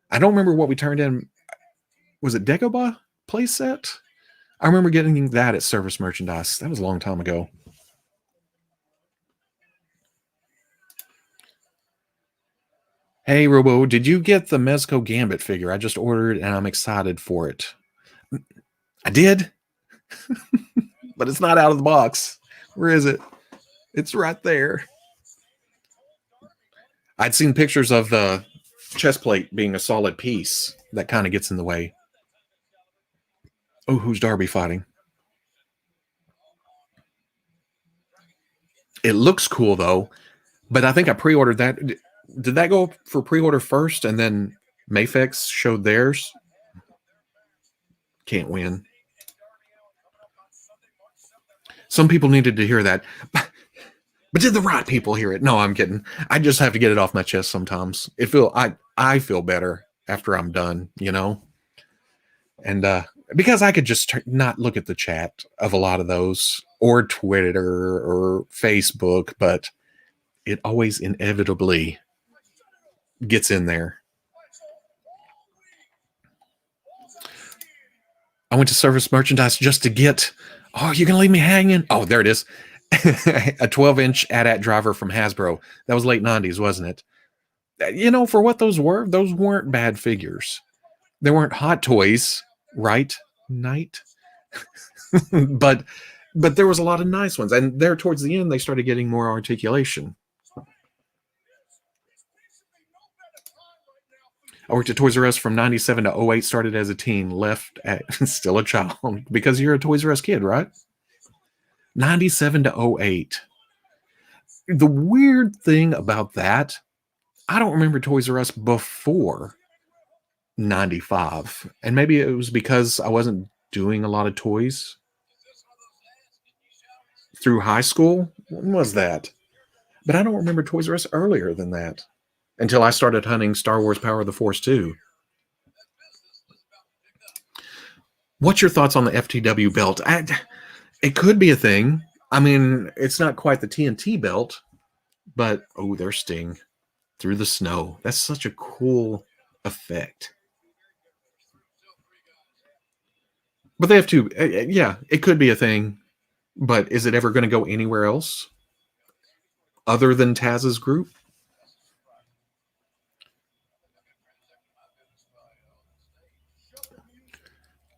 I don't remember what we turned in. Was it Dagobah playset? I remember getting that at Service Merchandise. That was a long time ago. Hey, Robo, did you get the Mezco Gambit figure? I just ordered and I'm excited for it. I did, but it's not out of the box. Where is it? It's right there. I'd seen pictures of the chest plate being a solid piece. That kind of gets in the way. Oh, who's Darby fighting? It looks cool, though. But I think I pre-ordered that. Did that go for pre-order first and then Mayfix showed theirs? Can't win. Some people needed to hear that. But did the right people hear it? No, I'm kidding. I just have to get it off my chest sometimes. I feel better after I'm done, you know? And because I could just not look at the chat of a lot of those or Twitter or Facebook, but it always inevitably gets in there. I went to Service Merchandise just to get, oh, you're going to leave me hanging? Oh, there it is. A 12-inch AT-AT driver from Hasbro. That was late 90s, wasn't it? You know, for what those weren't bad figures. They weren't Hot Toys, right? Night. but there was a lot of nice ones. And there towards the end, they started getting more articulation. I worked at Toys R Us from 97 to 08, started as a teen, left at still a child, because you're a Toys R Us kid, right? 97 to 08. The weird thing about that, I don't remember Toys R Us before 95. And maybe it was because I wasn't doing a lot of toys through high school. When was that? But I don't remember Toys R Us earlier than that until I started hunting Star Wars Power of the Force 2. What's your thoughts on the FTW belt? It could be a thing. I mean, it's not quite the TNT belt, but oh, there's Sting through the snow. That's such a cool effect. But they have to, yeah, it could be a thing, but is it ever going to go anywhere else other than Taz's group?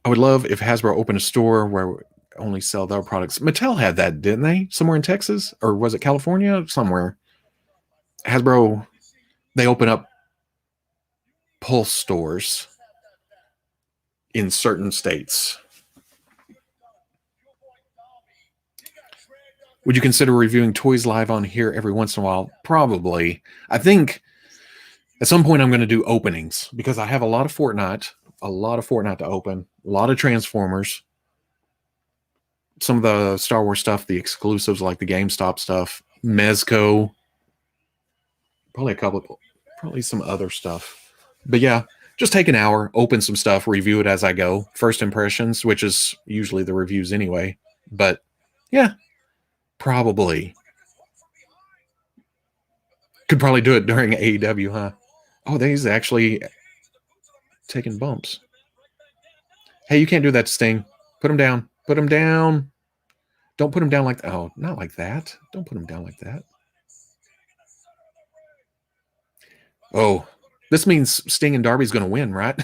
I would love if Hasbro opened a store where only sell their products. Mattel had that, didn't they? Somewhere in Texas? Or was it California? Somewhere. Hasbro, they open up Pulse stores in certain states. Would you consider reviewing toys live on here every once in a while? Probably. I think at some point I'm going to do openings because I have a lot of Fortnite to open, a lot of Transformers, some of the Star Wars stuff, the exclusives like the GameStop stuff, Mezco, probably some other stuff. But yeah, just take an hour, open some stuff, review it as I go. First impressions, which is usually the reviews anyway. But yeah, probably. Could probably do it during AEW, huh? Oh, he's actually taking bumps. Hey, you can't do that to Sting. Put him down. Put him down. Don't put him down like that. Oh, not like that. Don't put him down like that. Oh, this means Sting and Darby's going to win, right?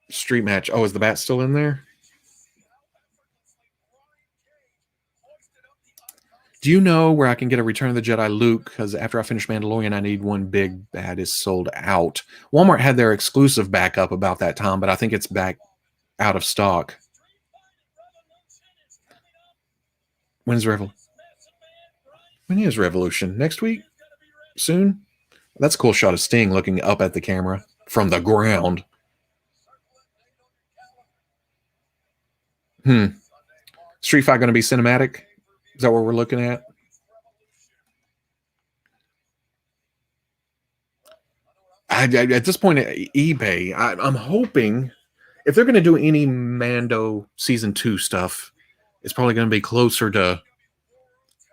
Street match. Oh, is the bat still in there? Do you know where I can get a Return of the Jedi Luke? Because after I finish Mandalorian, I need one big bat is sold out. Walmart had their exclusive backup about that time, but I think it's back out of stock. When is Revolution? Next week? Soon? That's a cool shot of Sting looking up at the camera from the ground. Street Fight going to be cinematic? Is that what we're looking at? At this point, eBay, I'm hoping if they're going to do any Mando Season 2 stuff, it's probably going to be closer to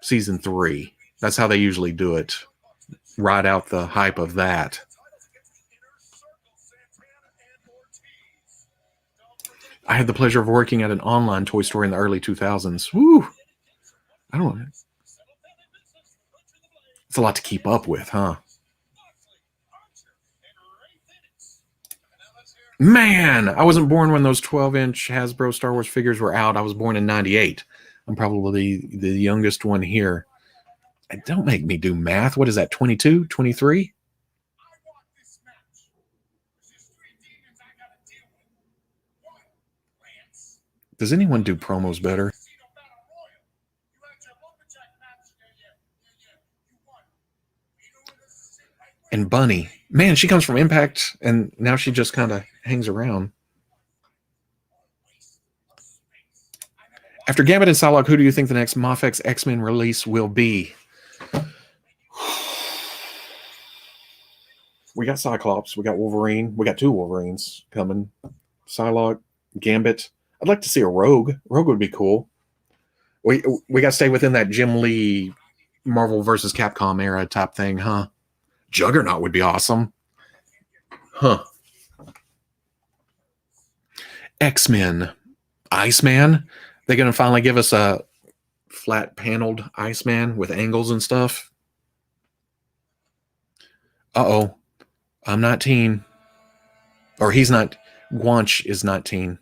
Season 3. That's how they usually do it. Ride out the hype of that. I had the pleasure of working at an online toy store in the early 2000s. Woo! I don't know. It's a lot to keep up with, huh? Man, I wasn't born when those 12-inch Hasbro Star Wars figures were out. I was born in 98. I'm probably the youngest one here. Don't make me do math. What is that, 22, 23? Does anyone do promos better? And Bunny. Man, she comes from Impact, and now she just kind of hangs around. After Gambit and Psylocke, who do you think the next Mafex X-Men release will be? We got Cyclops, we got Wolverine, we got 2 Wolverines coming. Psylocke, Gambit. I'd like to see a Rogue. Rogue would be cool. We got to stay within that Jim Lee Marvel versus Capcom era type thing, huh? Juggernaut would be awesome. Huh. X-Men. Iceman. They're going to finally give us a flat paneled Iceman with angles and stuff. Uh-oh. I'm not teen. Or he's not. Guanch is not teen.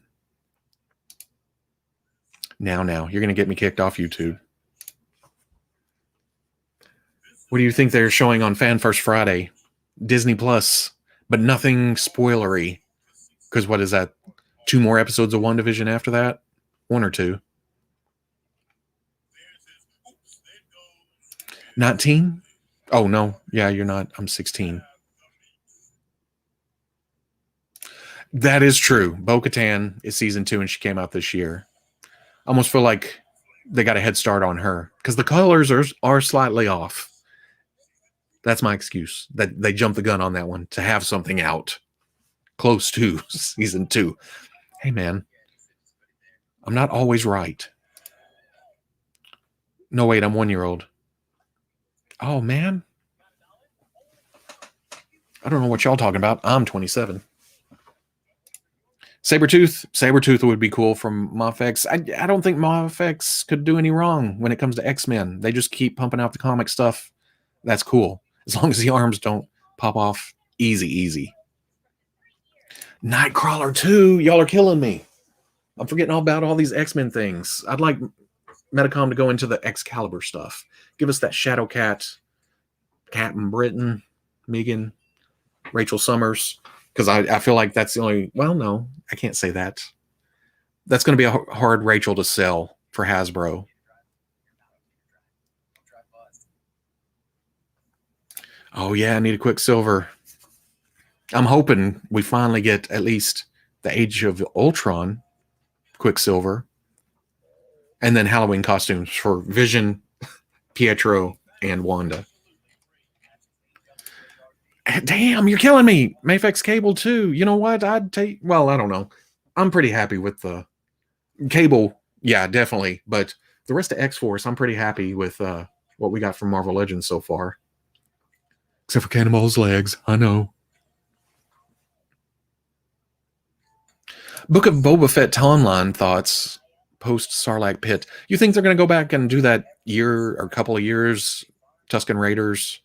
Now. You're going to get me kicked off YouTube. What do you think they're showing on Fan First Friday? Disney Plus, but nothing spoilery. Because what is that? 2 more episodes of WandaVision after that? 1 or 2. Not teen? Oh, no. Yeah, you're not. I'm 16. That is true. Bo-Katan is season 2 and she came out this year. I almost feel like they got a head start on her because the colors are slightly off. That's my excuse. That they jumped the gun on that one to have something out close to season 2. Hey, man. I'm not always right. No, wait, I'm 1-year-old. Oh, man. I don't know what y'all talking about. I'm 27. Sabretooth would be cool from Mafex. I don't think Mafex could do any wrong when it comes to X-Men. They just keep pumping out the comic stuff. That's cool. As long as the arms don't pop off easy. Nightcrawler 2. Y'all are killing me. I'm forgetting all about all these X-Men things. I'd like Metacom to go into the Excalibur stuff. Give us that Shadowcat, Captain Britain, Megan, Rachel Summers. Because I feel like that's the only... Well, no, I can't say that. That's going to be a hard Rachel to sell for Hasbro. Oh, yeah, I need a Quicksilver. I'm hoping we finally get at least the Age of Ultron Quicksilver. And then Halloween costumes for Vision, Pietro, and Wanda. Damn, you're killing me. Mafex Cable too. You know what? I'd take... Well, I don't know. I'm pretty happy with the Cable. Yeah, definitely. But the rest of X-Force, I'm pretty happy with what we got from Marvel Legends so far. Except for Cannonball's legs. I know. Book of Boba Fett timeline thoughts post Sarlacc Pit. You think they're going to go back and do that year or couple of years, Tusken Raiders?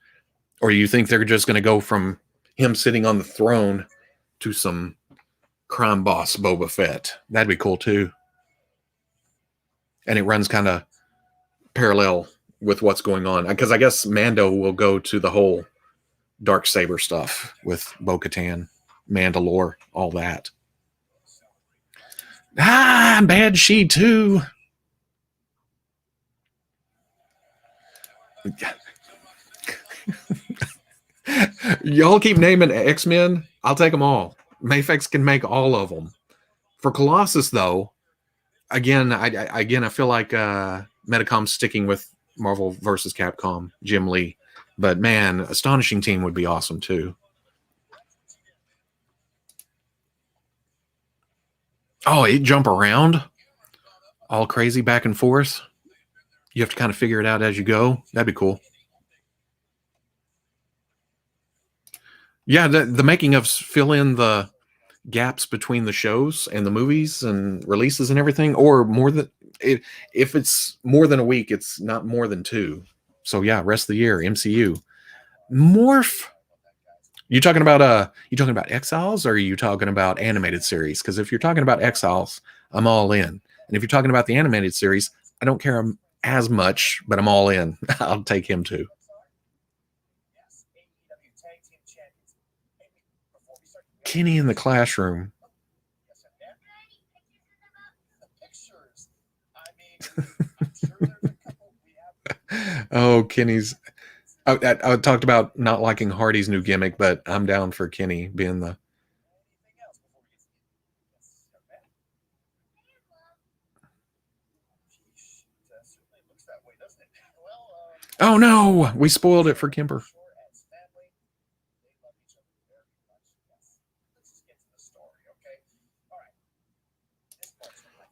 Or you think they're just going to go from him sitting on the throne to some crime boss Boba Fett? That'd be cool too. And it runs kind of parallel with what's going on. Because I guess Mando will go to the whole Darksaber stuff with Bo-Katan, Mandalore, all that. Bad She too. Y'all keep naming X-Men. I'll take them all. Mafex can make all of them. For Colossus, though, again, I feel like Metacom's sticking with Marvel versus Capcom, Jim Lee. But man, Astonishing Team would be awesome too. Oh, it jump around all crazy back and forth. You have to kind of figure it out as you go. That'd be cool. Yeah, the making of fill in the gaps between the shows and the movies and releases and everything, or more than if it's more than a week, it's not more than 2. So yeah, rest of the year, MCU. Morph. You talking about Exiles, or are you talking about animated series? Because if you're talking about Exiles, I'm all in. And if you're talking about the animated series, I don't care as much, but I'm all in. I'll take him too. Kenny in the classroom. Oh, Kenny's... I talked about not liking Hardy's new gimmick, but I'm down for Kenny being the... Oh no, we spoiled it for Kimber.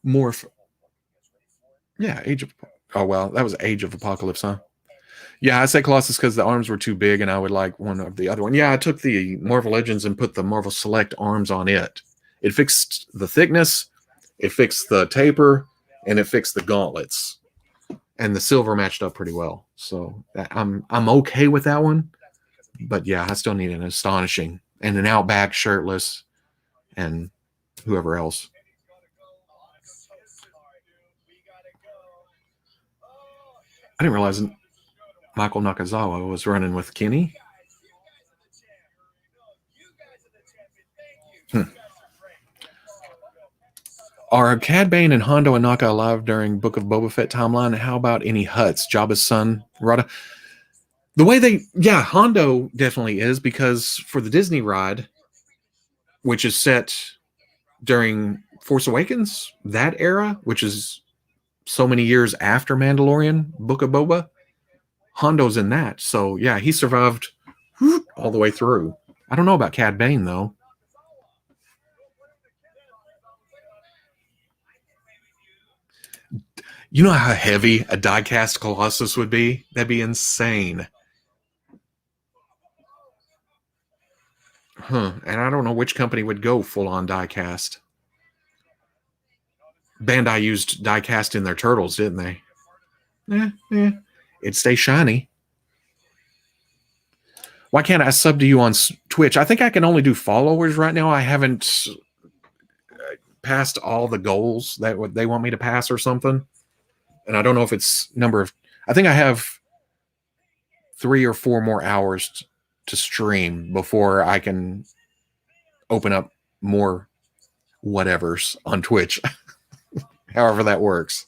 Morph. Yeah, Age of. Oh well, that was Age of Apocalypse, huh? Yeah, I say Colossus because the arms were too big, and I would like one of the other one. Yeah, I took the Marvel Legends and put the Marvel Select arms on it. It fixed the thickness, it fixed the taper, and it fixed the gauntlets. And the silver matched up pretty well. So I'm okay with that one. But yeah, I still need an Astonishing and an Outback shirtless and whoever else. I didn't realize Michael Nakazawa was running with Kenny. Are Cad Bane and Hondo and Naka alive during Book of Boba Fett timeline? How about any Hutts? Jabba's son, Rada? The way Hondo definitely is, because for the Disney ride, which is set during Force Awakens, that era, which is so many years after Mandalorian, Book of Boba, Hondo's in that. So yeah, he survived all the way through. I don't know about Cad Bane though. You know how heavy a die-cast Colossus would be? That'd be insane. Huh. And I don't know which company would go full-on die-cast. Bandai used die-cast in their turtles, didn't they? It'd stay shiny. Why can't I sub to you on Twitch? I think I can only do followers right now. I haven't passed all the goals that they want me to pass or something. And I don't know if it's number of. I think I have 3 or 4 more hours to stream before I can open up more whatevers on Twitch. However that works.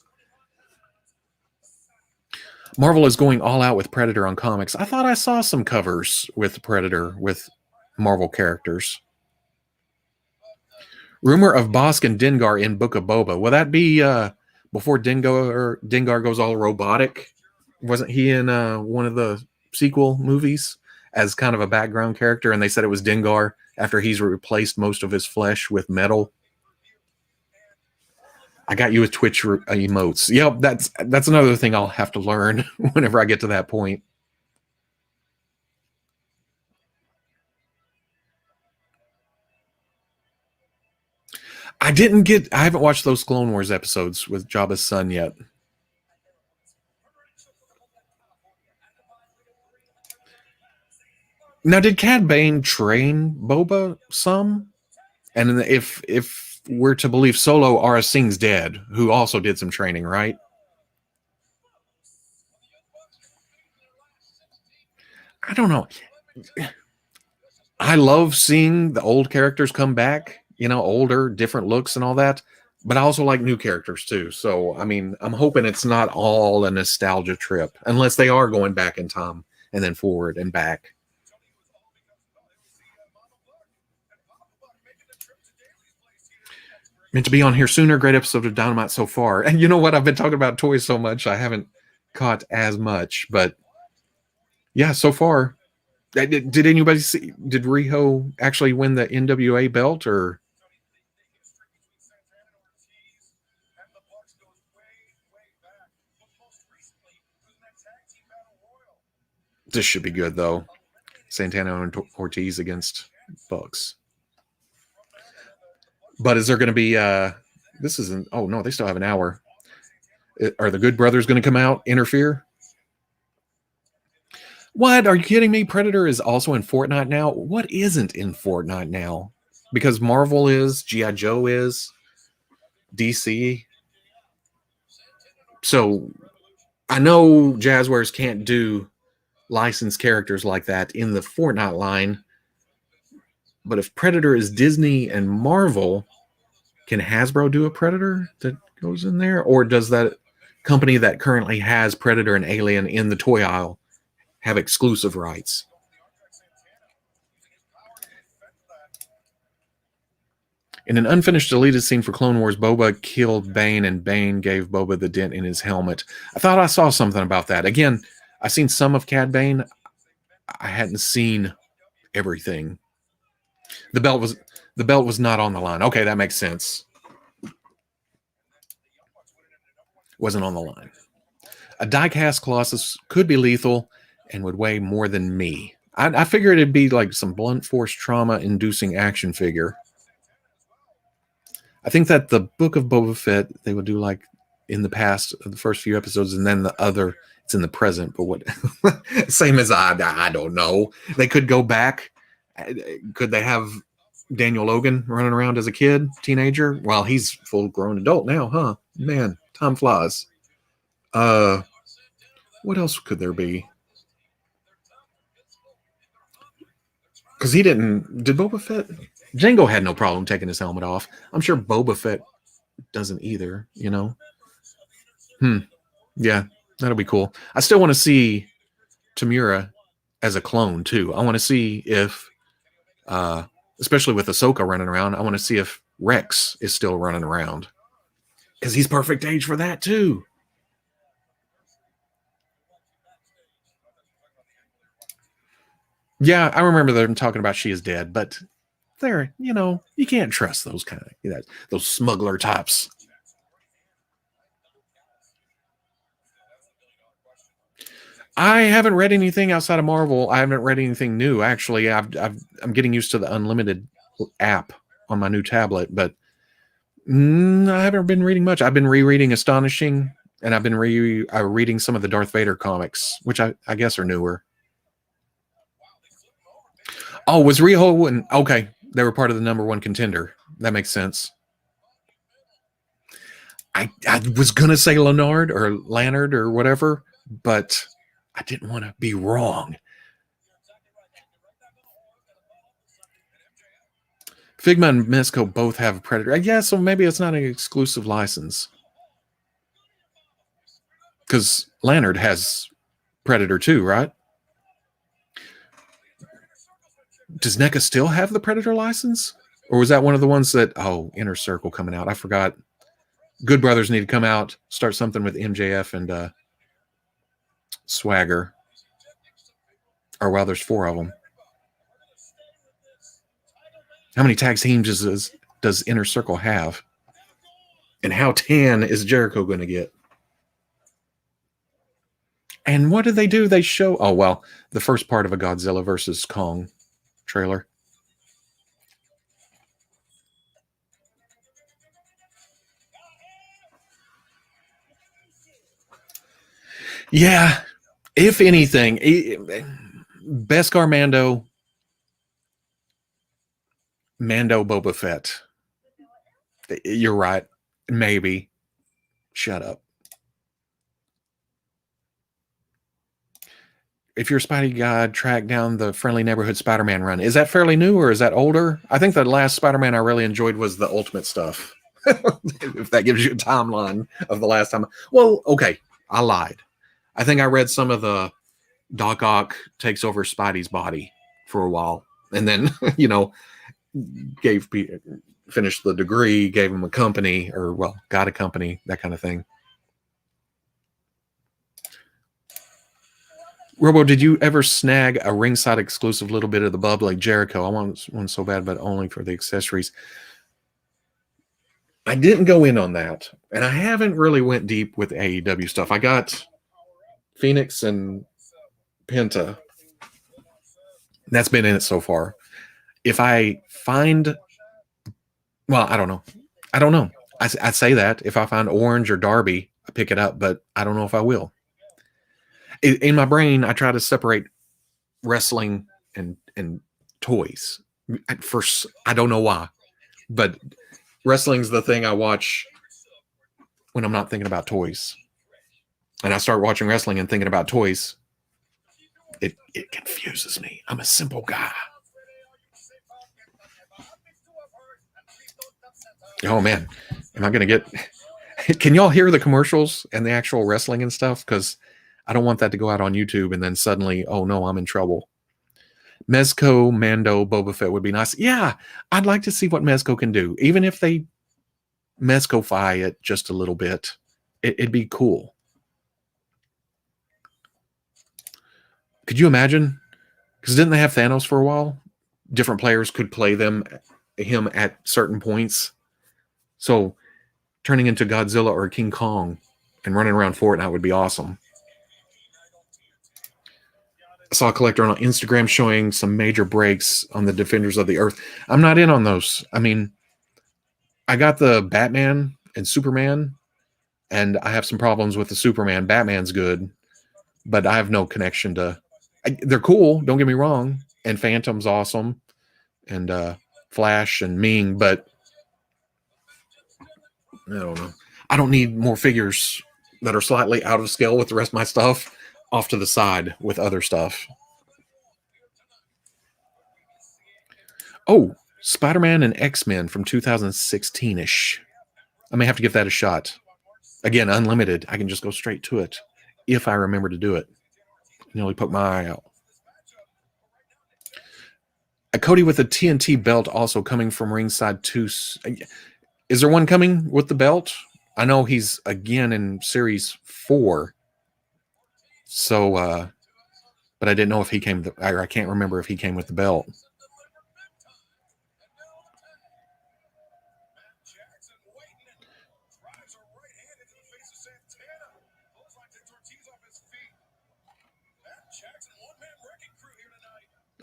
Marvel is going all out with Predator on comics. I thought I saw some covers with Predator with Marvel characters. Rumor of Bosk and Dengar in Book of Boba. Will that be before Dengar goes all robotic? Wasn't he in one of the sequel movies as kind of a background character? And they said it was Dengar after he's replaced most of his flesh with metal. I got you with Twitch emotes. Yep, that's another thing I'll have to learn whenever I get to that point. I haven't watched those Clone Wars episodes with Jabba's son yet. Now, did Cad Bane train Boba some? And if we're to believe Solo, Aura Singh's dead, who also did some training, right? I don't know. I love seeing the old characters come back, older, different looks and all that. But I also like new characters too. So, I mean, I'm hoping it's not all a nostalgia trip, unless they are going back in time and then forward and back. Meant to be on here sooner. Great episode of Dynamite so far. And you know what? I've been talking about toys so much, I haven't caught as much. But yeah, so far. Did anybody see? Did Riho actually win the NWA belt, or? This should be good though. Santana and Ortiz against Bucks. But is there going to be? This isn't. Oh no, they still have an hour. Are the Good Brothers going to come out, interfere? What? Are you kidding me? Predator is also in Fortnite now. What isn't in Fortnite now? Because Marvel is, G.I. Joe is, DC. So I know Jazzwares can't do licensed characters like that in the Fortnite line. But if Predator is Disney and Marvel, can Hasbro do a Predator that goes in there? Or does that company that currently has Predator and Alien in the toy aisle have exclusive rights? In an unfinished deleted scene for Clone Wars, Boba killed Bane and Bane gave Boba the dent in his helmet. I thought I saw something about that. Again, I've seen some of Cad Bane. I hadn't seen everything. The belt was not on the line. Okay, that makes sense. wasn't on the line. A die-cast Colossus could be lethal and would weigh more than me. I figured it'd be like some blunt force trauma-inducing action figure. I think that the Book of Boba Fett, they would do like in the past, the first few episodes, and then the other, it's in the present. But what, same as I don't know. They could go back. Could they have Daniel Logan running around as a kid, teenager? Well, he's full-grown adult now, huh? Man, time flies. What else could there be? Because he didn't. Did Boba Fett? Jango had no problem taking his helmet off. I'm sure Boba Fett doesn't either, you know? Yeah, that'll be cool. I still want to see Tamura as a clone, too. I want to see if, especially with Ahsoka running around, I want to see if Rex is still running around. Because he's perfect age for that, too. Yeah, I remember them talking about she is dead, but they're, you know, you can't trust those kind of, you know, those smuggler types. I haven't read anything outside of Marvel. I haven't read anything new, actually. I'm getting used to the Unlimited app on my new tablet, but I haven't been reading much. I've been rereading Astonishing, and I've been reading some of the Darth Vader comics, which I guess are newer. Oh, was Riho and okay, they were part of the #1 contender. That makes sense. I was gonna say Leonard or whatever, but I didn't want to be wrong. Figma and Mezco both have Predator. Yeah, so maybe it's not an exclusive license. Because Leonard has Predator too, right? Does NECA still have the Predator license? Or was that one of the ones that, Inner Circle coming out? I forgot. Good Brothers need to come out, start something with MJF and Swagger. Or, well, there's 4 of them. How many tag teams does Inner Circle have? And how tan is Jericho going to get? And what did they do? They show, the first part of a Godzilla versus Kong trailer. Yeah, if anything, Beskar Mando Boba Fett. You're right. Maybe. Shut up. If you're a Spidey God, track down the Friendly Neighborhood Spider-Man run. Is that fairly new or is that older? I think the last Spider-Man I really enjoyed was the Ultimate stuff. If that gives you a timeline of the last time. Well, okay, I lied. I think I read some of the Doc Ock takes over Spidey's body for a while. And then, finished the degree, gave him a company, got a company, that kind of thing. Robo, did you ever snag a ringside exclusive little bit of the bub like Jericho? I want one so bad, but only for the accessories. I didn't go in on that, and I haven't really went deep with AEW stuff. I got Phoenix and Penta. That's been in it so far. If I find, I don't know. I say that. If I find Orange or Darby, I pick it up, but I don't know if I will. In my brain, I try to separate wrestling and toys. At first, I don't know why, but wrestling's the thing I watch when I'm not thinking about toys. And I start watching wrestling and thinking about toys. It confuses me. I'm a simple guy. Oh, man. Am I going to get... Can y'all hear the commercials and the actual wrestling and stuff? Because I don't want that to go out on YouTube and then suddenly, oh, no, I'm in trouble. Mezco, Mando, Boba Fett would be nice. Yeah, I'd like to see what Mezco can do. Even if they Mezco-fy it just a little bit, it'd be cool. Could you imagine? Because didn't they have Thanos for a while? Different players could play him at certain points. So turning into Godzilla or King Kong and running around Fortnite would be awesome. I saw a collector on Instagram showing some major breaks on the Defenders of the Earth. I'm not in on those. I mean, I got the Batman and Superman, and I have some problems with the Superman. Batman's good, but I have no connection to... they're cool, don't get me wrong, and Phantom's awesome, and Flash and Ming, but I don't know. I don't need more figures that are slightly out of scale with the rest of my stuff off to the side with other stuff. Oh, Spider-Man and X-Men from 2016-ish. I may have to give that a shot. Again, unlimited. I can just go straight to it if I remember to do it. Nearly put my eye out. A Cody with a TNT belt also coming from ringside 2. Is there one coming with the belt? I know he's again in series 4. So, but I didn't know if he came, I can't remember if he came with the belt.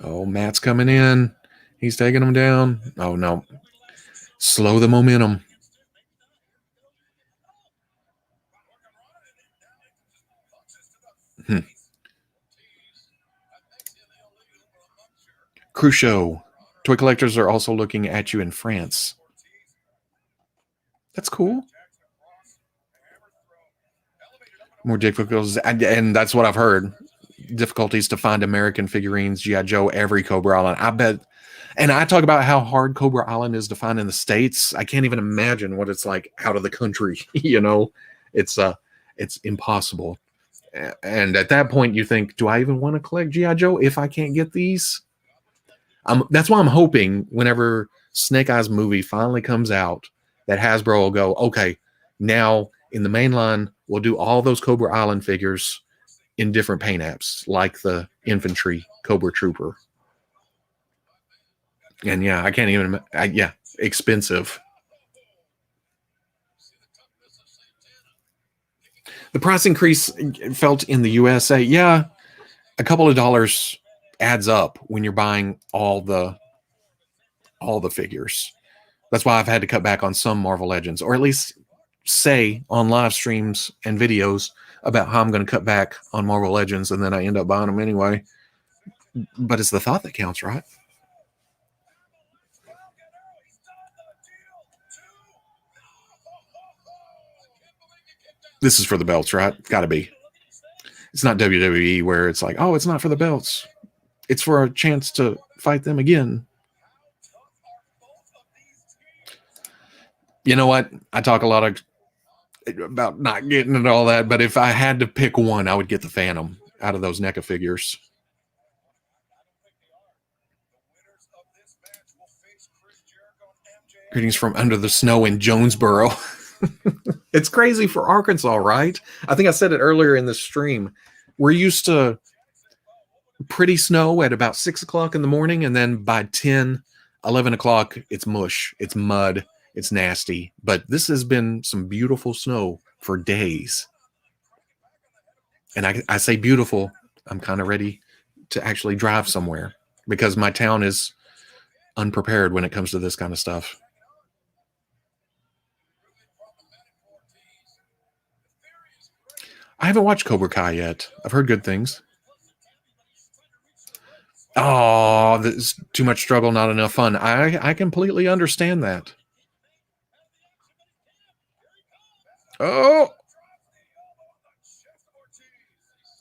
Oh, Matt's coming in. He's taking him down. Oh, no. Slow the momentum. Crucio. Toy collectors are also looking at you in France. That's cool. More difficulties, and that's what I've heard. Difficulties to find American figurines, G.I. Joe, every Cobra Island. I bet. And I talk about how hard Cobra Island is to find in the States. I can't even imagine what it's like out of the country. You know, it's impossible. And at that point, you think, do I even want to collect G.I. Joe if I can't get these? That's why I'm hoping whenever Snake Eyes movie finally comes out, that Hasbro will go, okay, now in the main line, we'll do all those Cobra Island figures in different paint apps, like the infantry Cobra Trooper. And yeah, I can't even, expensive. The price increase felt in the USA. Yeah, a couple of dollars adds up when you're buying all the figures. That's why I've had to cut back on some Marvel Legends, or at least say on live streams and videos about how I'm going to cut back on Marvel Legends, and then I end up buying them anyway. But it's the thought that counts, right? This is for the belts, right? Gotta be. It's not WWE where it's like, oh, it's not for the belts. It's for a chance to fight them again. You know what? I talk a lot about not getting into all that, but if I had to pick one, I would get the Phantom out of those NECA figures. Greetings from under the snow in Jonesboro. It's crazy for Arkansas, right? I think I said it earlier in the stream. We're used to pretty snow at about 6 o'clock in the morning, and then by 10, 11 o'clock, it's mush, it's mud, it's nasty. But this has been some beautiful snow for days. And I say beautiful, I'm kind of ready to actually drive somewhere because my town is unprepared when it comes to this kind of stuff. I haven't watched Cobra Kai yet. I've heard good things. Oh, there's too much struggle, not enough fun. I completely understand that. Oh!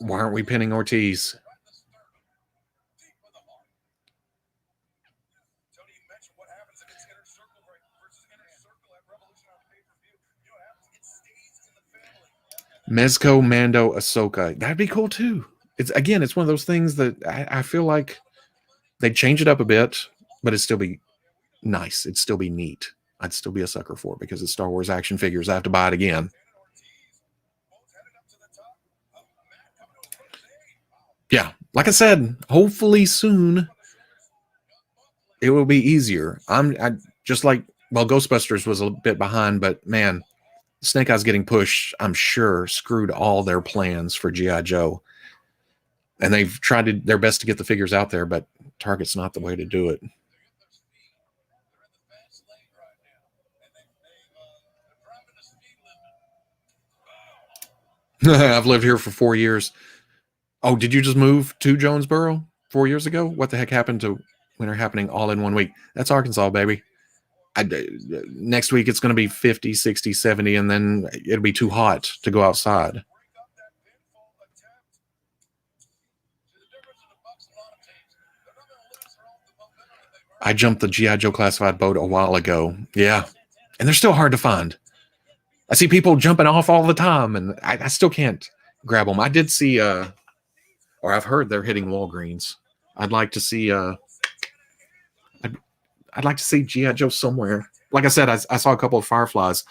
Why aren't we pinning Ortiz? Mezco, Mando, Ahsoka. That'd be cool too. It's one of those things that I feel like they'd change it up a bit, but it'd still be nice. It'd still be neat. I'd still be a sucker for it because it's Star Wars action figures. I have to buy it again. Yeah, like I said, hopefully soon it will be easier. I just like, well, Ghostbusters was a bit behind, but man, Snake Eyes getting pushed, I'm sure, screwed all their plans for G.I. Joe. And they've tried their best to get the figures out there, but Target's not the way to do it. I've lived here for 4 years. Oh, did you just move to Jonesboro 4 years ago? What the heck happened to winter happening all in 1 week? That's Arkansas, baby. Next week it's going to be 50, 60, 70, and then it'll be too hot to go outside. I jumped the G.I. Joe classified boat a while ago. Yeah. And they're still hard to find. I see people jumping off all the time, and I still can't grab them. I did see, or I've heard they're hitting Walgreens. I'd like to see, I'd like to see G.I. Joe somewhere. Like I said, I saw a couple of Fireflies,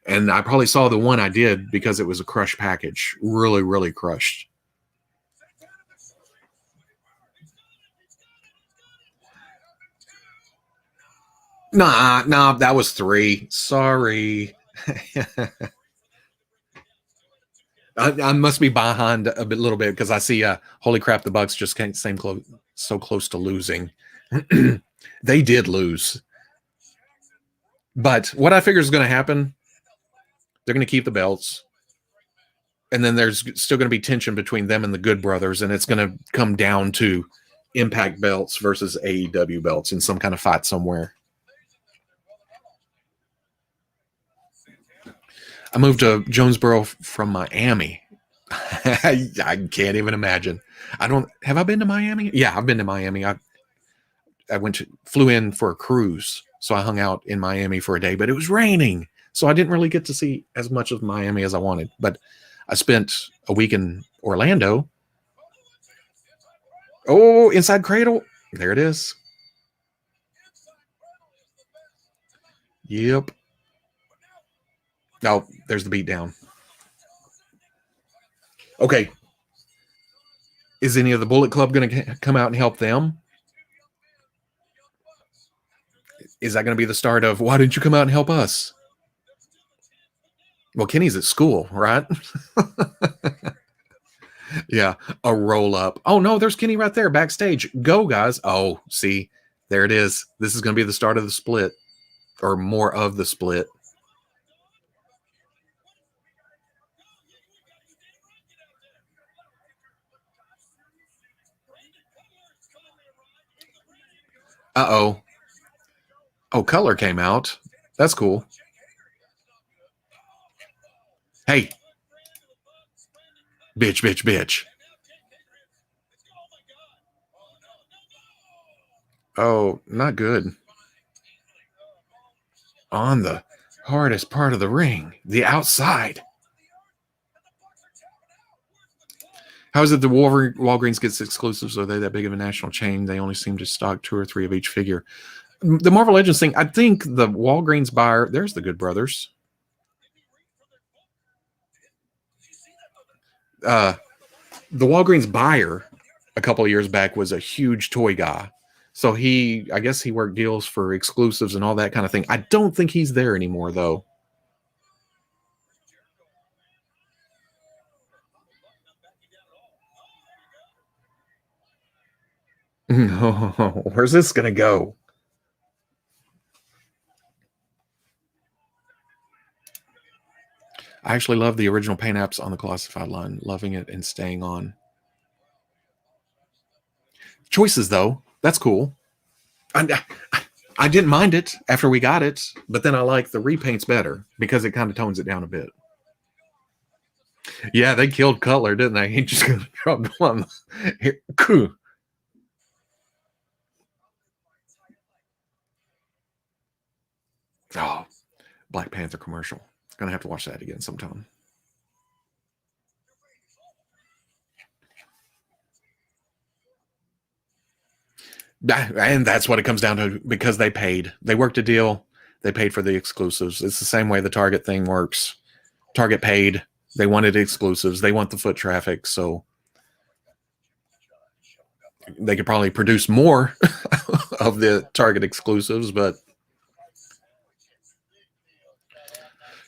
and I probably saw the one I did because it was a crushed package. Really, really crushed. Nah, that was 3. Sorry. I must be behind a little bit because I see, holy crap, the Bucks just came so close to losing. They did lose. But what I figure is going to happen, they're going to keep the belts. And then there's still going to be tension between them and the Good Brothers, and it's going to come down to Impact belts versus AEW belts in some kind of fight somewhere. I moved to Jonesboro from Miami. I can't even imagine. Have I been to Miami? Yeah, I've been to Miami. I flew in for a cruise. So I hung out in Miami for a day, but it was raining. So I didn't really get to see as much of Miami as I wanted. But I spent a week in Orlando. Oh, Inside Cradle. There it is. Yep. Oh, there's the beatdown. Okay. Is any of the Bullet Club going to come out and help them? Is that going to be the start of, why didn't you come out and help us? Well, Kenny's at school, right? Yeah, a roll up. Oh, no, there's Kenny right there backstage. Go, guys. Oh, see, there it is. This is going to be the start of the split, or more of the split. Uh-oh. Oh, Color came out. That's cool. Hey. Bitch. Oh, not good. On the hardest part of the ring, the outside. How is it the Walgreens gets exclusives? Are they that big of a national chain? They only seem to stock 2 or 3 of each figure. The Marvel Legends thing, I think the Walgreens buyer, there's the Good Brothers. The Walgreens buyer a couple of years back was a huge toy guy. So I guess he worked deals for exclusives and all that kind of thing. I don't think he's there anymore, though. Where's this going to go? I actually love the original paint apps on the classified line. Loving it and staying on. Choices, though. That's cool. I didn't mind it after we got it, but then I like the repaints better because it kind of tones it down a bit. Yeah, they killed Cutler, didn't they? He just dropped one. Oh, Black Panther commercial. Gonna have to watch that again sometime. And that's what it comes down to, because they paid. They worked a deal. They paid for the exclusives. It's the same way the Target thing works. Target paid. They wanted exclusives. They want the foot traffic. So they could probably produce more of the Target exclusives, but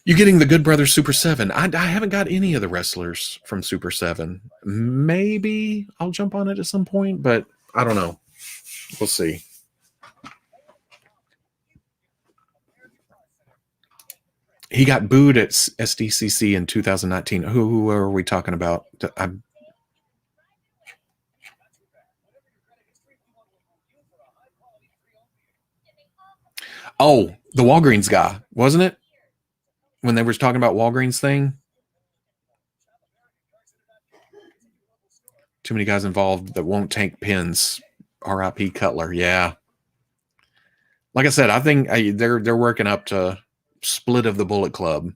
You're getting the Good Brothers Super 7. I haven't got any of the wrestlers from Super 7. Maybe I'll jump on it at some point, but I don't know. We'll see. He got booed at SDCC in 2019. Who are we talking about? Oh, the Walgreens guy, wasn't it? When they were talking about Walgreens thing? Too many guys involved that won't take pins. R.I.P. Cutler. Yeah. Like I said, I think they're working up to split of the Bullet Club.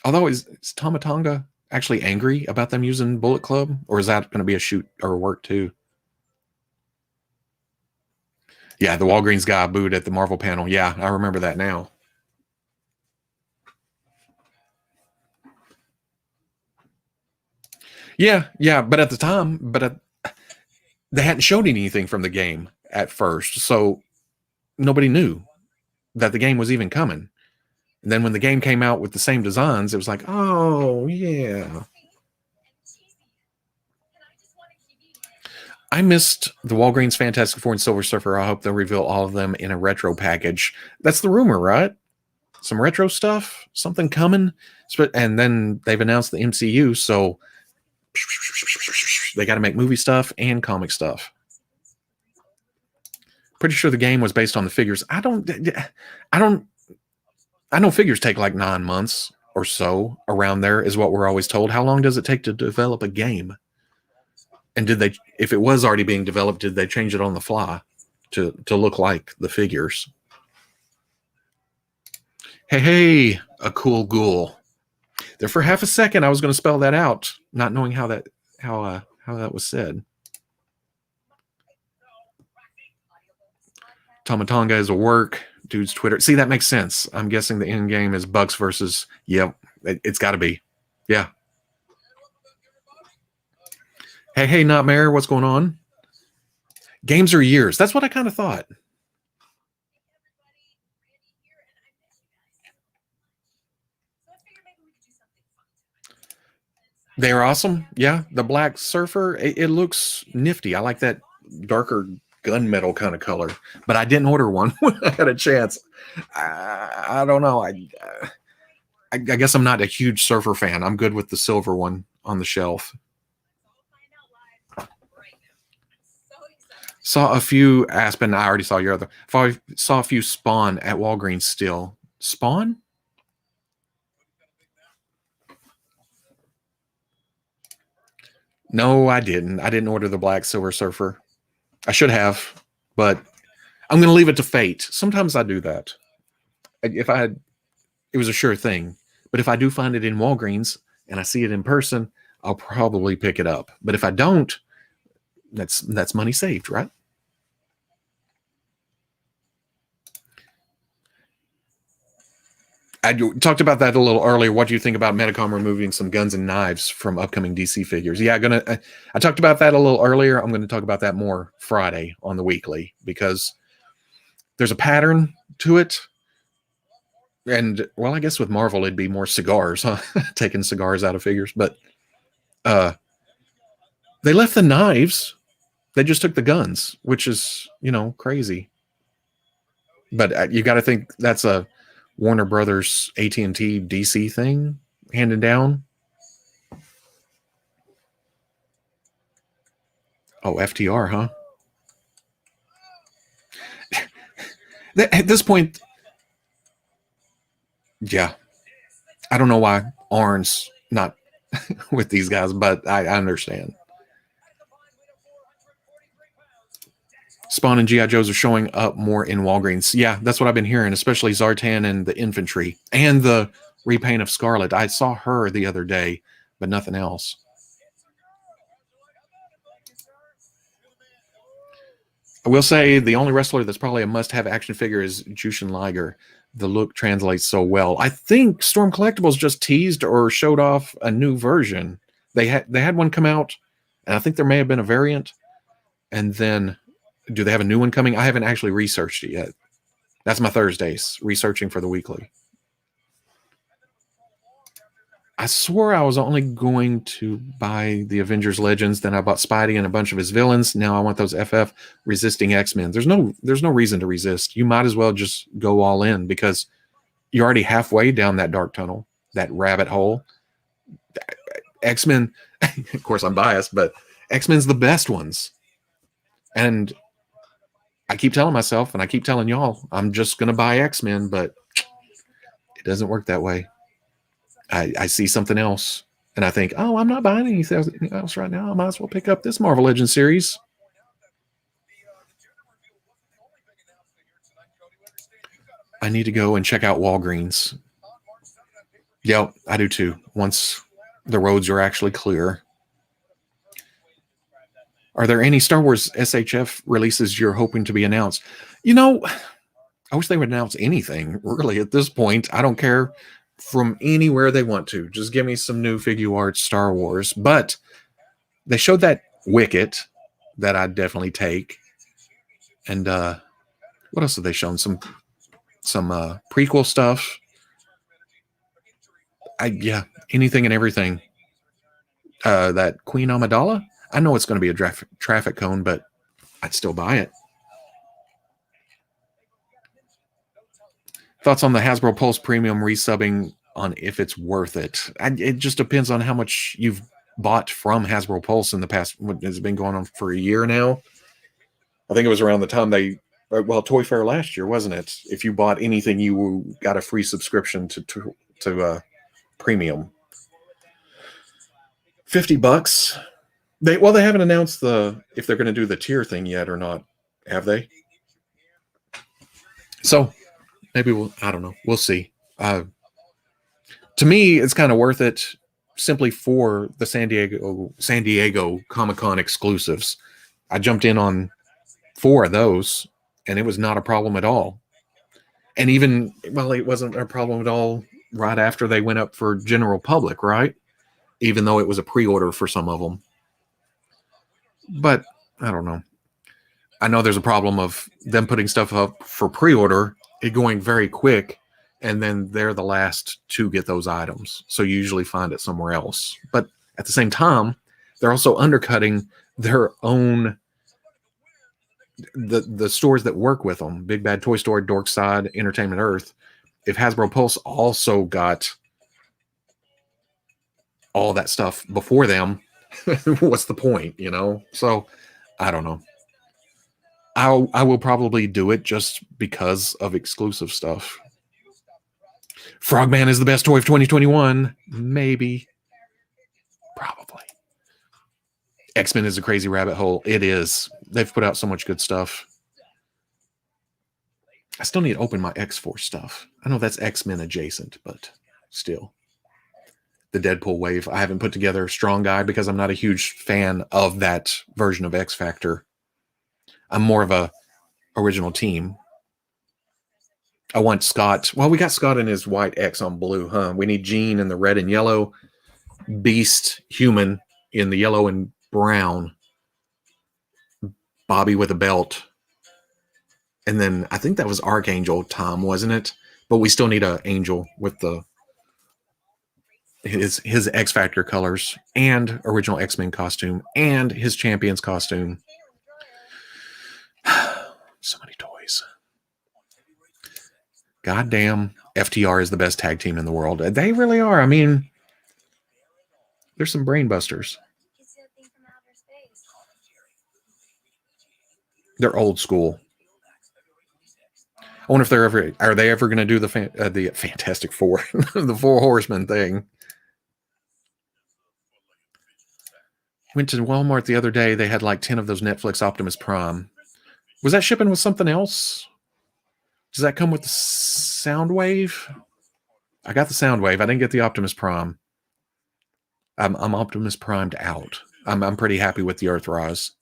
Although, is Tama Tonga actually angry about them using Bullet Club? Or is that going to be a shoot or a work too? Yeah, the Walgreens guy booed at the Marvel panel. Yeah, I remember that now. Yeah, but at the time, they hadn't showed anything from the game at first, so nobody knew that the game was even coming. And then when the game came out with the same designs, it was like, oh, yeah. I missed the Walgreens Fantastic Four and Silver Surfer. I hope they'll reveal all of them in a retro package. That's the rumor, right? Some retro stuff, something coming. And then they've announced the MCU, so they got to make movie stuff and comic stuff. Pretty sure the game was based on the figures. I know figures take like 9 months or so, around there is what we're always told. How long does it take to develop a game? And if it was already being developed, did they change it on the fly to look like the figures? Hey, a cool ghoul. There for half a second, I was going to spell that out, not knowing how that was said. Tomatonga is a work. Dude's Twitter. See, that makes sense. I'm guessing the end game is Bucks versus. Yep, it's got to be. Yeah. Hey, Nightmare, what's going on? Games are years. That's what I kind of thought. They're awesome. Yeah, the Black Surfer, it looks nifty. I like that darker gunmetal kind of color, but I didn't order one when I had a chance. I don't know. I guess I'm not a huge Surfer fan. I'm good with the silver one on the shelf. Saw a few Aspen. I already saw your other. Saw a few Spawn at Walgreens still. Spawn? No, I didn't. I didn't order the Black Silver Surfer. I should have, but I'm going to leave it to fate. Sometimes I do that. It was a sure thing. But if I do find it in Walgreens and I see it in person, I'll probably pick it up. But if I don't, that's money saved, right? I talked about that a little earlier. What do you think about Medicom removing some guns and knives from upcoming DC figures? Yeah, I talked about that a little earlier. I'm going to talk about that more Friday on the weekly because there's a pattern to it. And, well, I guess with Marvel, it'd be more cigars, huh? Taking cigars out of figures. But they left the knives. They just took the guns, which is, crazy. But you got to think that's a Warner Brothers, AT&T, DC thing handed down. Oh, FTR, huh? At this point, yeah. I don't know why Arn's not with these guys, but I understand. Spawn and G.I. Joes are showing up more in Walgreens. Yeah, that's what I've been hearing, especially Zartan and the infantry and the repaint of Scarlet. I saw her the other day, but nothing else. I will say the only wrestler that's probably a must-have action figure is Jushin Liger. The look translates so well. I think Storm Collectibles just teased or showed off a new version. They had one come out, and I think there may have been a variant, and then do they have a new one coming? I haven't actually researched it yet. That's my Thursdays, researching for the weekly. I swore I was only going to buy the Avengers Legends. Then I bought Spidey and a bunch of his villains. Now I want those FF resisting X-Men. There's no reason to resist. You might as well just go all in because you're already halfway down that dark tunnel, that rabbit hole. X-Men, of course I'm biased, but X-Men's the best ones. And I keep telling myself, and I keep telling y'all, I'm just going to buy X-Men, but it doesn't work that way. I see something else, and I think, oh, I'm not buying anything else right now. I might as well pick up this Marvel Legends series. I need to go and check out Walgreens. Yep, I do too. Once the roads are actually clear. Are there any Star Wars SHF releases you're hoping to be announced? You know, I wish they would announce anything, really, at this point. I don't care from anywhere they want to. Just give me some new figure art Star Wars. But they showed that Wicket that I'd definitely take. And what else have they shown? Some prequel stuff. Yeah, anything and everything. That Queen Amidala? I know it's going to be a traffic cone, but I'd still buy it. Thoughts on the Hasbro Pulse Premium resubbing on if it's worth it? It just depends on how much you've bought from Hasbro Pulse in the past. It's been going on for a year now. I think it was around the time Toy Fair last year, wasn't it? If you bought anything, you got a free subscription to Premium. $50. They haven't announced if they're going to do the tier thing yet or not, have they? So maybe I don't know. We'll see. To me, it's kind of worth it simply for the San Diego Comic-Con exclusives. I jumped in on 4 of those, and it was not a problem at all. And even, it wasn't a problem at all right after they went up for general public, right? Even though it was a pre-order for some of them. But I don't know. I know there's a problem of them putting stuff up for pre-order, it going very quick, and then they're the last to get those items. So you usually find it somewhere else. But at the same time, they're also undercutting their own, the stores that work with them. Big Bad Toy Store, Dorkside, Entertainment Earth. If Hasbro Pulse also got all that stuff before them, what's the point, So I don't know. I will probably do it just because of exclusive stuff. Frogman is the best toy of 2021. Maybe. Probably. X-Men is a crazy rabbit hole. It is. They've put out so much good stuff. I still need to open my X-Force stuff. I know that's X-Men adjacent, but still. The Deadpool wave. I haven't put together a strong guide because I'm not a huge fan of that version of X-Factor. I'm more of a original team. I want Scott. Well, we got Scott in his white X on blue, huh? We need Jean in the red and yellow. Beast Human in the yellow and brown. Bobby with a belt. And then I think that was Archangel Tom, wasn't it? But we still need an Angel with his X-Factor colors and original X-Men costume and his Champions costume. So many toys. Goddamn, FTR is the best tag team in the world. They really are. I mean, there's some brain busters. They're old school. I wonder if are they ever going to do the Fantastic Four, the Four Horsemen thing. Went to Walmart the other day. They had like 10 of those Netflix Optimus Prime. Was that shipping with something else? Does that come with the Soundwave? I got the Soundwave. I didn't get the Optimus Prime. I'm Optimus Primed out. I'm pretty happy with the Earthrise.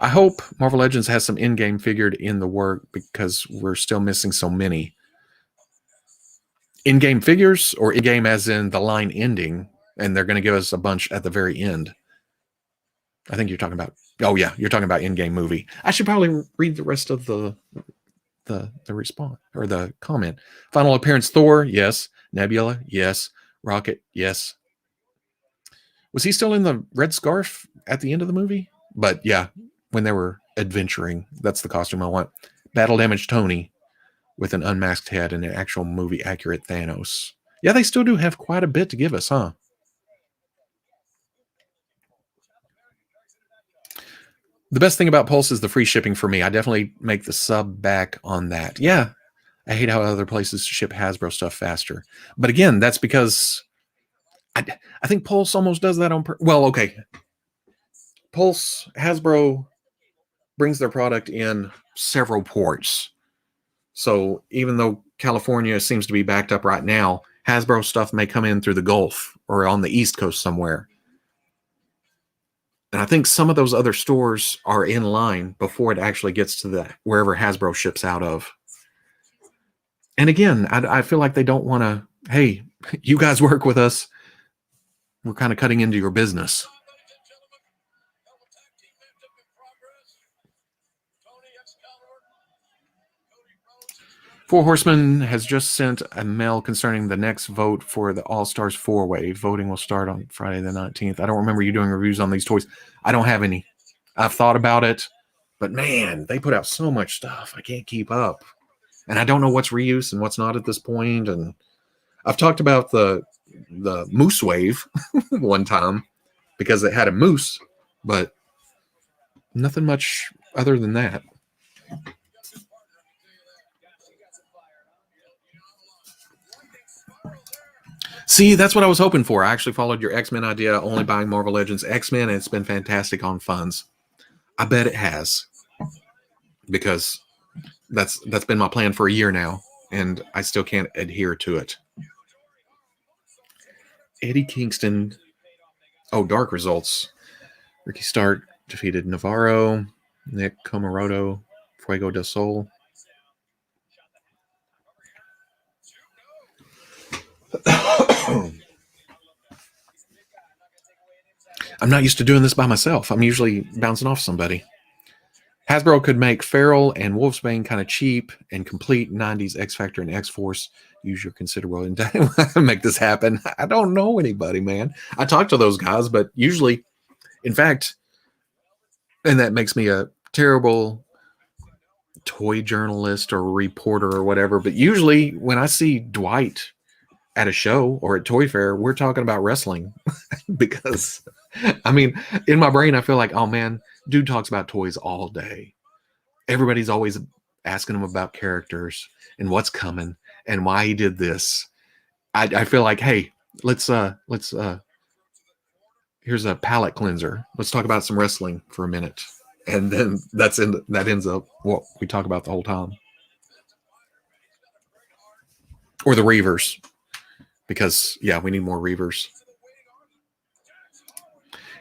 I hope Marvel Legends has some in-game figured in the work because we're still missing so many. In-game figures or in-game as in the line ending, and they're going to give us a bunch at the very end. I think you're talking about, you're talking about in-game movie. I should probably read the rest of the the response or the comment. Final appearance: Thor, yes. Nebula, yes. Rocket, yes. Was he still in the red scarf at the end of the movie? But yeah, when they were adventuring, that's the costume I want. Battle damage Tony with an unmasked head and an actual movie accurate Thanos. Yeah, they still do have quite a bit to give us, huh? The best thing about Pulse is the free shipping for me. I definitely make the sub back on that. Yeah, I hate how other places ship Hasbro stuff faster. But again, that's because I think Pulse almost does that on well, okay. Pulse, Hasbro brings their product in several ports. So even though California seems to be backed up right now, Hasbro stuff may come in through the Gulf or on the East Coast somewhere. And I think some of those other stores are in line before it actually gets to the wherever Hasbro ships out of. And again, I feel like they don't want to, hey, you guys work with us. We're kind of cutting into your business. Four Horsemen has just sent a mail concerning the next vote for the All-Stars 4-Way. Voting will start on Friday the 19th. I don't remember you doing reviews on these toys. I don't have any. I've thought about it, but man, they put out so much stuff. I can't keep up. And I don't know what's reuse and what's not at this point. And I've talked about the Moose Wave one time because it had a moose, but nothing much other than that. See, that's what I was hoping for. I actually followed your X-Men idea, only buying Marvel Legends X-Men, and it's been fantastic on funds. I bet it has, because that's been my plan for a year now, and I still can't adhere to it. Eddie Kingston. Oh, dark results. Ricky Stark defeated Navarro. Nick Comoroto. Fuego del Sol. I'm not used to doing this by myself. I'm usually bouncing off somebody. Hasbro could make Feral and Wolfsbane kind of cheap and complete 90s X Factor and X Force. Use your considerable and make this happen. I don't know anybody, man. I talk to those guys, but usually, in fact, and that makes me a terrible toy journalist or reporter or whatever, but usually when I see Dwight at a show or at Toy Fair, we're talking about wrestling because, I mean, in my brain, I feel like, oh man, dude talks about toys all day. Everybody's always asking him about characters and what's coming and why he did this. I feel like, hey, let's here's a palate cleanser. Let's talk about some wrestling for a minute. And then that ends up what we talk about the whole time. Or the Reavers. Because, yeah, we need more Reavers.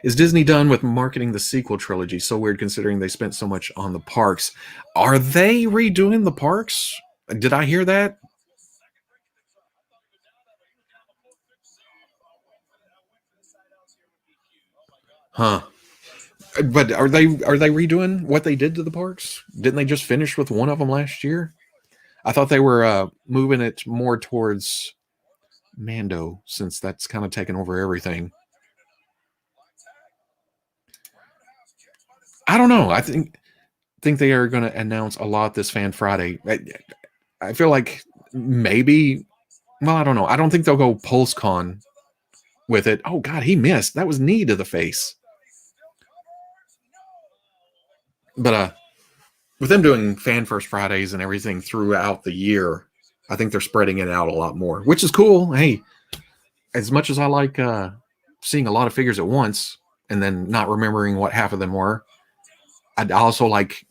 Is Disney done with marketing the sequel trilogy? So weird considering they spent so much on the parks. Are they redoing the parks? Did I hear that? Huh. But are they redoing what they did to the parks? Didn't they just finish with one of them last year? I thought they were moving it more towards Mando, since that's kind of taken over everything. I don't know. I think they are going to announce a lot this Fan Friday. I feel like maybe. Well, I don't know. I don't think they'll go PulseCon with it. Oh God, he missed. That was knee to the face. But with them doing Fan First Fridays and everything throughout the year, I think they're spreading it out a lot more, which is cool. Hey, as much as I like seeing a lot of figures at once and then not remembering what half of them were, I also like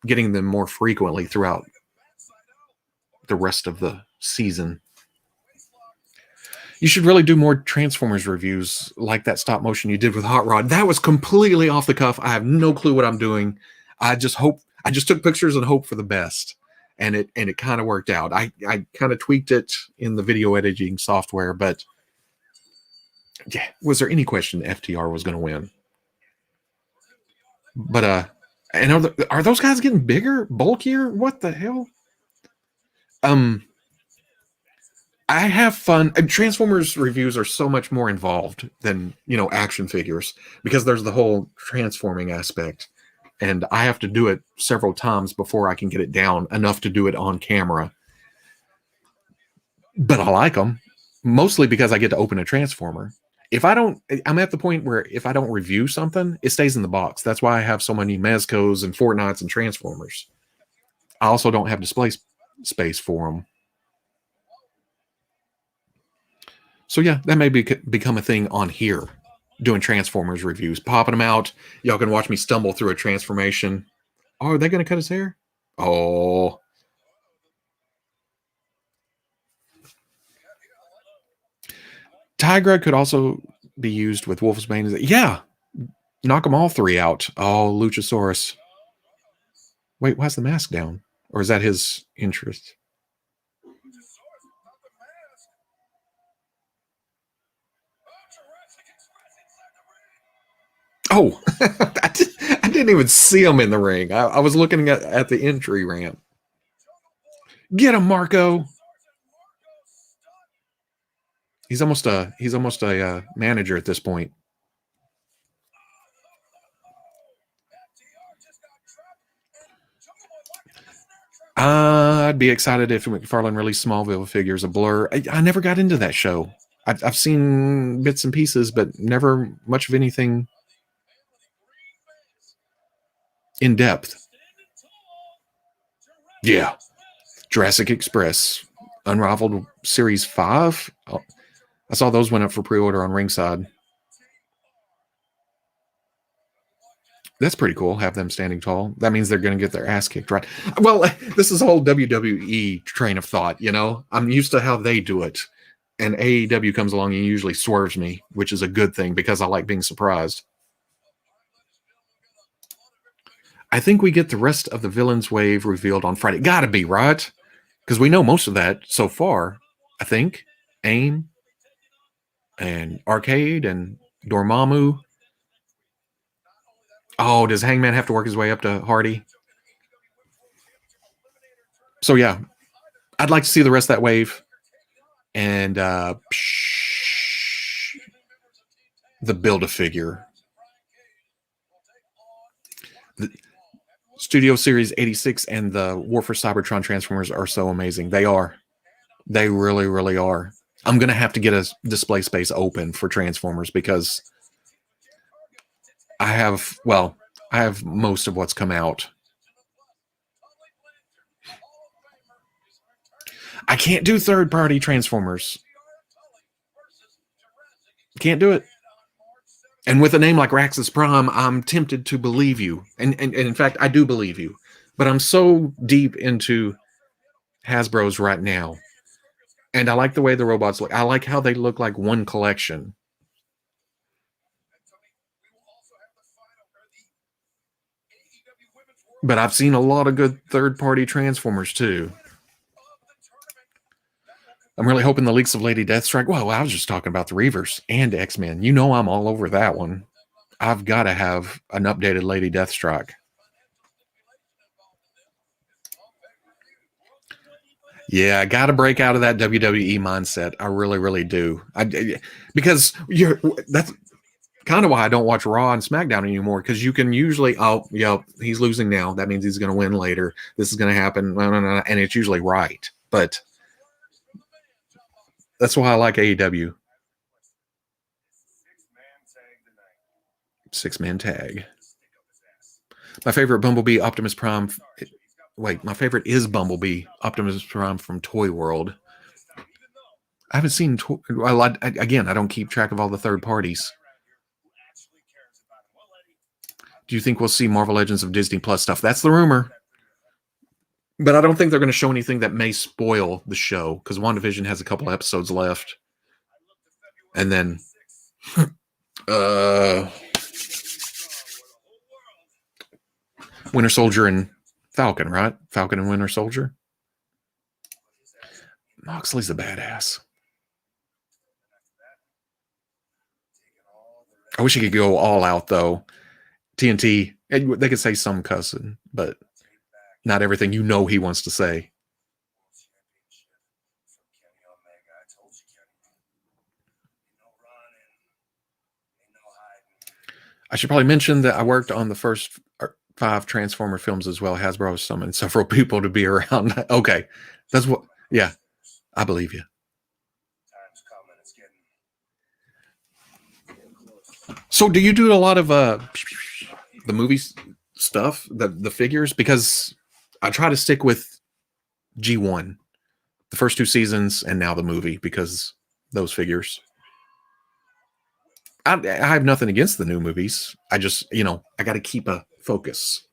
getting them more frequently throughout the rest of the season. You should really do more Transformers reviews like that stop motion you did with Hot Rod. That was completely off the cuff. I have no clue what I'm doing. I just took pictures and hope for the best. And it kind of worked out. I kind of tweaked it in the video editing software, but yeah, was there any question FTR was going to win? But and are those guys getting bigger, bulkier? What the hell? I have fun. And Transformers reviews are so much more involved than, action figures because there's the whole transforming aspect. And I have to do it several times before I can get it down enough to do it on camera. But I like them mostly because I get to open a Transformer. If I don't, I'm at the point where if I don't review something, it stays in the box. That's why I have so many Mezcos and Fortnites and Transformers. I also don't have display space for them. So yeah, that may become a thing on here, doing Transformers reviews, popping them out. Y'all can watch me stumble through a transformation. Oh, are they going to cut his hair? Oh. Tigra could also be used with Wolfsbane. Yeah, knock them all three out. Oh, Luchasaurus. Wait, why's the mask down? Or is that his interest? Oh, I didn't even see him in the ring. I was looking at the entry ramp. Get him, Marco. He's almost a manager at this point. I'd be excited if McFarlane released Smallville figures, a Blur. I never got into that show. I've seen bits and pieces, but never much of anything in depth. Yeah. Jurassic Express, Unrivaled Series 5. Oh, I saw those went up for pre-order on Ringside. That's pretty cool. Have them standing tall. That means they're going to get their ass kicked, right? Well, this is a whole WWE train of thought, I'm used to how they do it. And AEW comes along and usually swerves me, which is a good thing because I like being surprised. I think we get the rest of the Villains Wave revealed on Friday. Gotta be, right? Because we know most of that so far, I think. AIM and Arcade and Dormammu. Oh, does Hangman have to work his way up to Hardy? So yeah, I'd like to see the rest of that wave. And the Build-A-Figure. The Studio Series 86 and the War for Cybertron Transformers are so amazing. They are. They really, really are. I'm going to have to get a display space open for Transformers because I have most of what's come out. I can't do third-party Transformers. Can't do it. And with a name like Raxus Prime, I'm tempted to believe you. And in fact, I do believe you. But I'm so deep into Hasbro's right now. And I like the way the robots look. I like how they look like one collection. But I've seen a lot of good third-party Transformers, too. I'm really hoping the leaks of Lady Deathstrike. Well, I was just talking about the Reavers and X-Men. I'm all over that one. I've got to have an updated Lady Deathstrike. Yeah, I got to break out of that WWE mindset. I really, really do. Because that's kind of why I don't watch Raw and SmackDown anymore. Because you can usually, he's losing now. That means he's going to win later. This is going to happen, and it's usually right. But that's why I like AEW. Six-man tag. My favorite Bumblebee Optimus Prime. Wait, my favorite is Bumblebee Optimus Prime from Toy World. I haven't seen. Again, I don't keep track of all the third parties. Do you think we'll see Marvel Legends of Disney Plus stuff? That's the rumor. But I don't think they're going to show anything that may spoil the show because WandaVision has a couple episodes left. And then Winter Soldier and Falcon, right? Falcon and Winter Soldier. Moxley's a badass. I wish he could go all out, though. TNT, they could say some cussing, but not everything he wants to say. I should probably mention that I worked on the first 5 Transformer films as well. Hasbro summoned several people to be around. Okay, that's what. Yeah, I believe you. So, do you do a lot of the movies stuff, the figures? Because I try to stick with G1, the first 2 seasons, and now the movie because those figures. I have nothing against the new movies. I just, I got to keep a focus.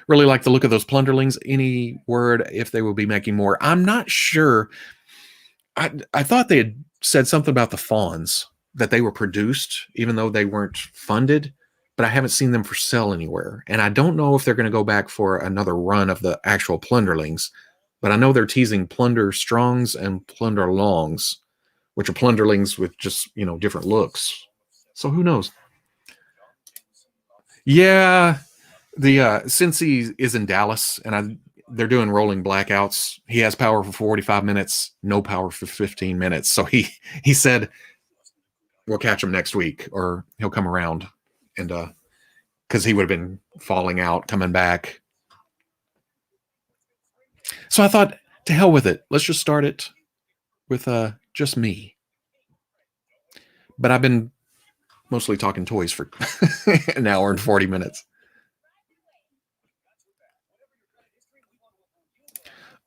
Really like the look of those plunderlings. Any word if they will be making more? I'm not sure. I thought they had said something about the fawns, that they were produced, even though they weren't funded, but I haven't seen them for sale anywhere. And I don't know if they're going to go back for another run of the actual plunderlings, but I know they're teasing plunder strongs and plunder longs, which are plunderlings with just, different looks. So who knows? Yeah, since he is in Dallas and they're doing rolling blackouts, he has power for 45 minutes, no power for 15 minutes. So he said we'll catch him next week, or he'll come around, and because he would have been falling out, coming back. So I thought, to hell with it. Let's just start it with just me. But I've been mostly talking toys for an hour and 40 minutes.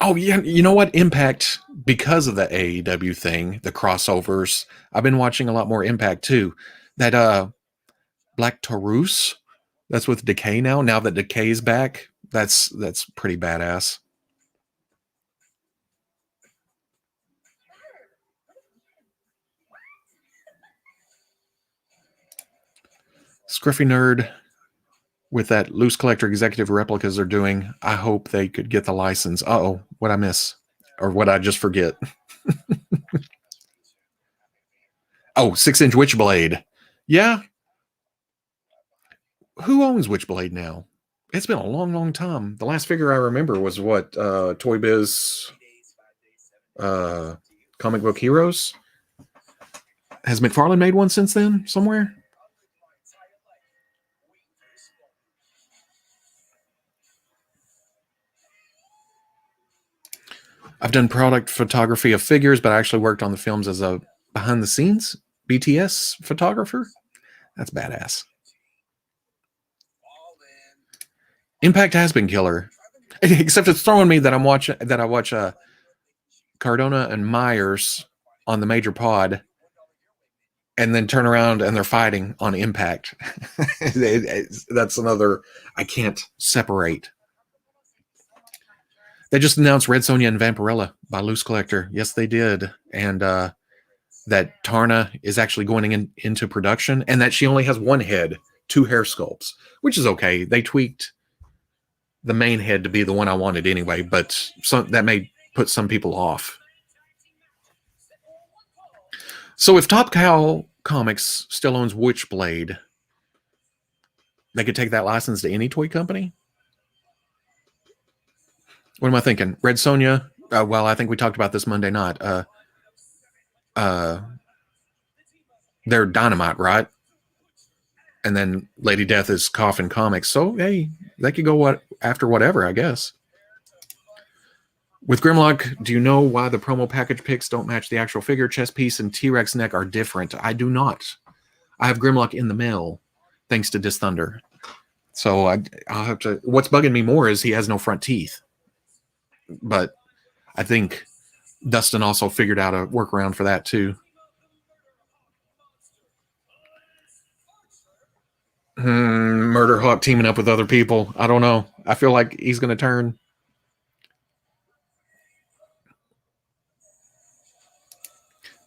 Oh, yeah. You know what? Impact, because of the AEW thing, the crossovers, I've been watching a lot more Impact too. That Black Taurus, that's with Decay now. Now that Decay's back, that's pretty badass. Scruffy Nerd with that Loose Collector executive replicas they're doing. I hope they could get the license. Uh-oh, what'd I miss? Or what I just forget? Oh, 6-inch Witchblade. Yeah. Who owns Witchblade now? It's been a long, long time. The last figure I remember was what? Toy Biz Comic Book Heroes? Has McFarlane made one since then somewhere? I've done product photography of figures, but I actually worked on the films as a behind the scenes BTS photographer. That's badass. Impact has been killer, except it's throwing me that I watch Cardona and Myers on the major pod, and then turn around and they're fighting on Impact. That's another I can't separate. They just announced Red Sonja and Vampirella by Loose Collector. Yes, they did. And that Tarna is actually going into production, and that she only has one head, 2 hair sculpts, which is okay. They tweaked the main head to be the one I wanted anyway, but that may put some people off. So if Top Cow Comics still owns Witchblade, they could take that license to any toy company? What am I thinking? Red Sonja? Well, I think we talked about this Monday night. They're Dynamite, right? And then Lady Death is Coffin Comics. So, hey, they could go after whatever, I guess. With Grimlock, do you know why the promo package pics don't match the actual figure? Chest piece and T-Rex neck are different. I do not. I have Grimlock in the mail, thanks to Dis Thunder. So I'll have to. What's bugging me more is he has no front teeth. But I think Dustin also figured out a workaround for that too. Murder Hawk teaming up with other people. I don't know. I feel like he's going to turn.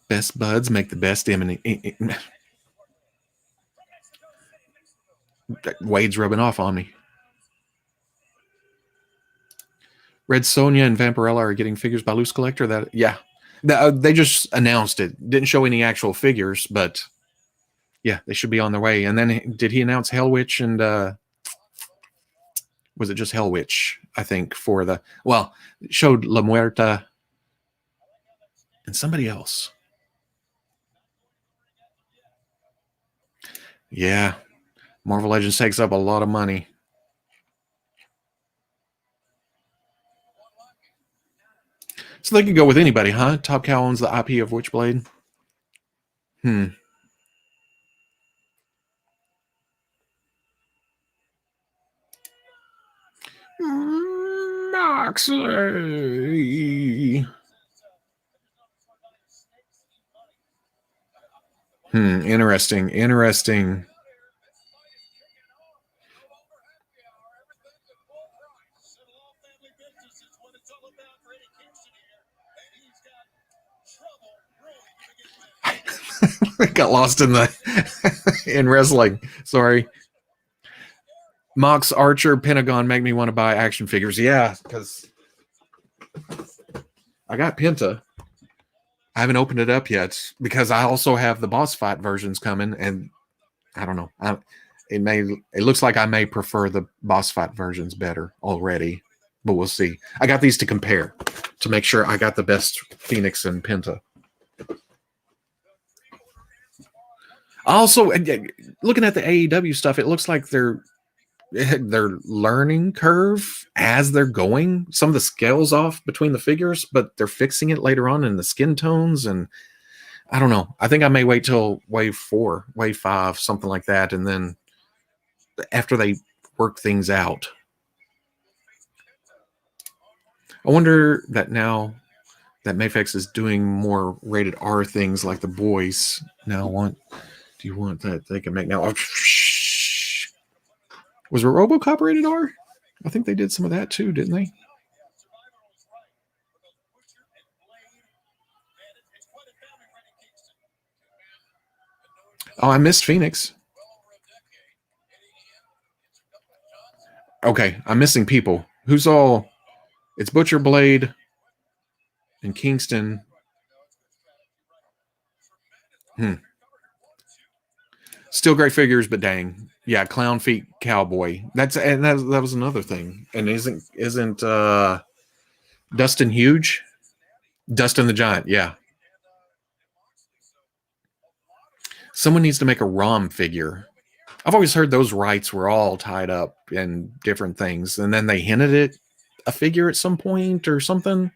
Best buds make the best Wade's rubbing off on me. Red Sonja and Vampirella are getting figures by Loose Collector. They just announced it. Didn't show any actual figures, but yeah, they should be on their way. And then did he announce Hell Witch and was it just Hell Witch? I think showed La Muerta and somebody else. Yeah. Marvel Legends takes up a lot of money. So they could go with anybody, huh? Top Cow owns the IP of Witchblade. Moxley. Interesting. Got lost in the in wrestling. Sorry. Mox, Archer, Pentagon make me want to buy action figures. Yeah, because I got Penta. I haven't opened it up yet because I also have the boss fight versions coming, and I don't know. It looks like I may prefer the boss fight versions better already, but we'll see. I got these to compare to make sure I got the best Phoenix and Penta. Also, looking at the AEW stuff, it looks like their learning curve as they're going. Some of the scales off between the figures, but they're fixing it later on in the skin tones. And I don't know. I think I may wait till wave 4, wave 5, something like that, and then after they work things out. I wonder that now that Mayfex is doing more rated R things like the boys now do you want that they can make now? Was RoboCop rated R? I think they did some of that too, didn't they? Oh, I missed Phoenix. Okay, I'm missing people. Who's all? It's Butcher Blade and Kingston. Still great figures, but dang, yeah, Clown Feet Cowboy. That was another thing. And isn't Dustin huge? Dustin the Giant, yeah. Someone needs to make a ROM figure. I've always heard those rights were all tied up in different things, and then they hinted at a figure at some point or something.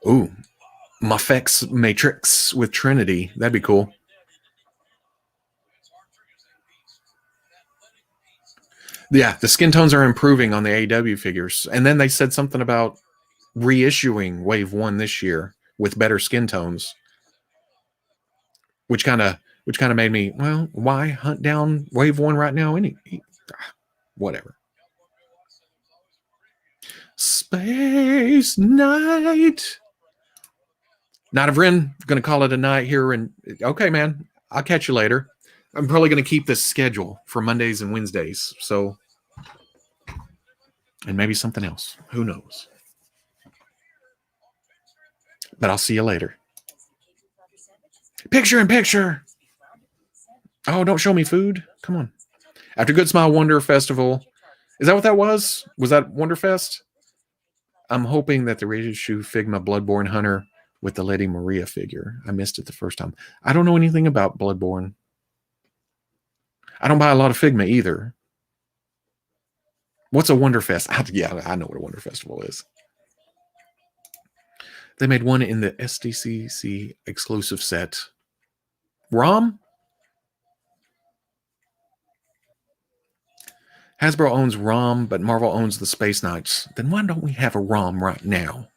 Ooh, Mafex Matrix with Trinity. That'd be cool. Yeah, the skin tones are improving on the AEW figures. And then they said something about reissuing Wave 1 this year with better skin tones. Which kind of made me, well, why hunt down Wave 1 right now? Whatever. Space Night. Night of Ren, going to call it a night here. And okay, man, I'll catch you later. I'm probably going to keep this schedule for Mondays and Wednesdays. So, and maybe something else. Who knows? But I'll see you later. Picture in picture. Oh, don't show me food. Come on. After Good Smile Wonder Festival. Is that what that was? Was that Wonderfest? I'm hoping that the reissue Figma Bloodborne Hunter with the Lady Maria figure. I missed it the first time. I don't know anything about Bloodborne. I don't buy a lot of Figma either. What's a Wonderfest? Yeah, I know what a Wonder Festival is. They made one in the SDCC exclusive set. ROM? Hasbro owns ROM, but Marvel owns the Space Knights. Then why don't we have a ROM right now?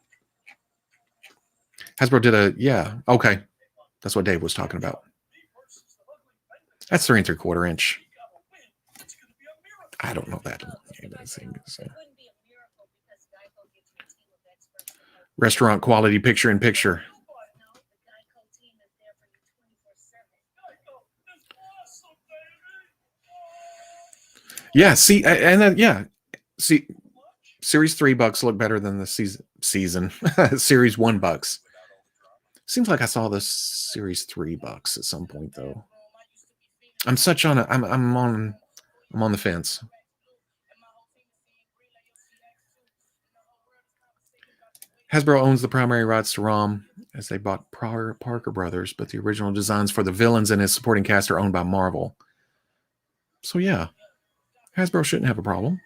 Hasbro did yeah, okay. That's what Dave was talking about. That's 3 3/4 inch. I don't know that. Restaurant quality picture in picture. Yeah, see, and then, yeah, see, Series $3 look better than the season Series $1. Seems like I saw the Series $3 at some point though. I'm on the fence. Hasbro owns the primary rights to ROM as they bought Parker Brothers, but the original designs for the villains and his supporting cast are owned by Marvel. So yeah, Hasbro shouldn't have a problem.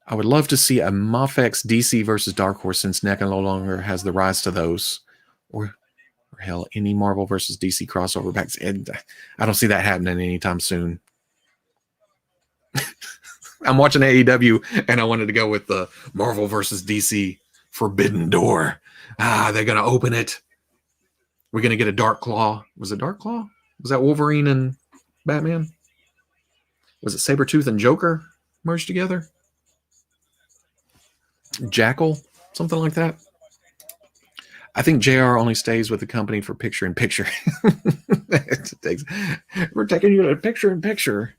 I would love to see a Mafex DC versus Dark Horse since NECA no longer has the rights to those. Or hell, any Marvel versus DC crossover backs. And I don't see that happening anytime soon. I'm watching AEW and I wanted to go with the Marvel versus DC Forbidden Door. They're going to open it. We're going to get a Dark Claw. Was it Dark Claw? Was that Wolverine and Batman? Was it Sabretooth and Joker merged together? Jackal? Something like that? I think JR only stays with the company for picture-in-picture. We're taking you to picture-in-picture.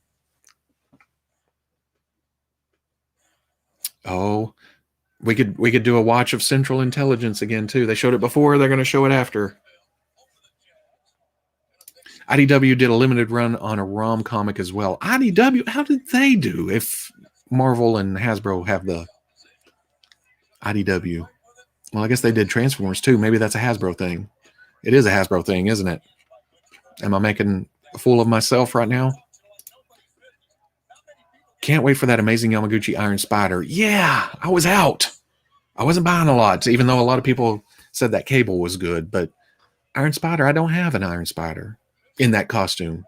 Oh, we could do a watch of Central Intelligence again, too. They showed it before. They're going to show it after. IDW did a limited run on a ROM comic as well. IDW, how did they do if Marvel and Hasbro have the IDW? Well, I guess they did Transformers too. Maybe that's a Hasbro thing. It is a Hasbro thing, isn't it? Am I making a fool of myself right now? Can't wait for that amazing Yamaguchi Iron Spider. Yeah, I was out. I wasn't buying a lot, even though a lot of people said that Cable was good. But Iron Spider, I don't have an Iron Spider in that costume.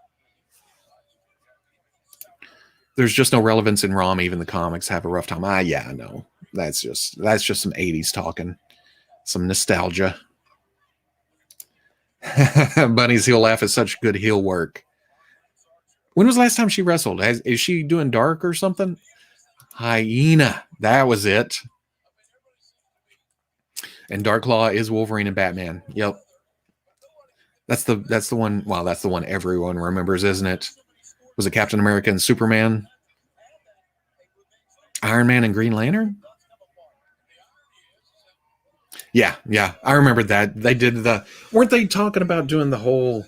There's just no relevance in ROM. Even the comics have a rough time. Yeah, I know. That's just some 80s talking. Some nostalgia. Bunny's heel laugh is such good heel work. When was the last time she wrestled? Is she doing Dark or something? Hyena. That was it. And Dark Claw is Wolverine and Batman. Yep. That's the one. Wow, that's the one everyone remembers, isn't it? Was it Captain America and Superman? Iron Man and Green Lantern? Yeah. I remember that. They did weren't they talking about doing the whole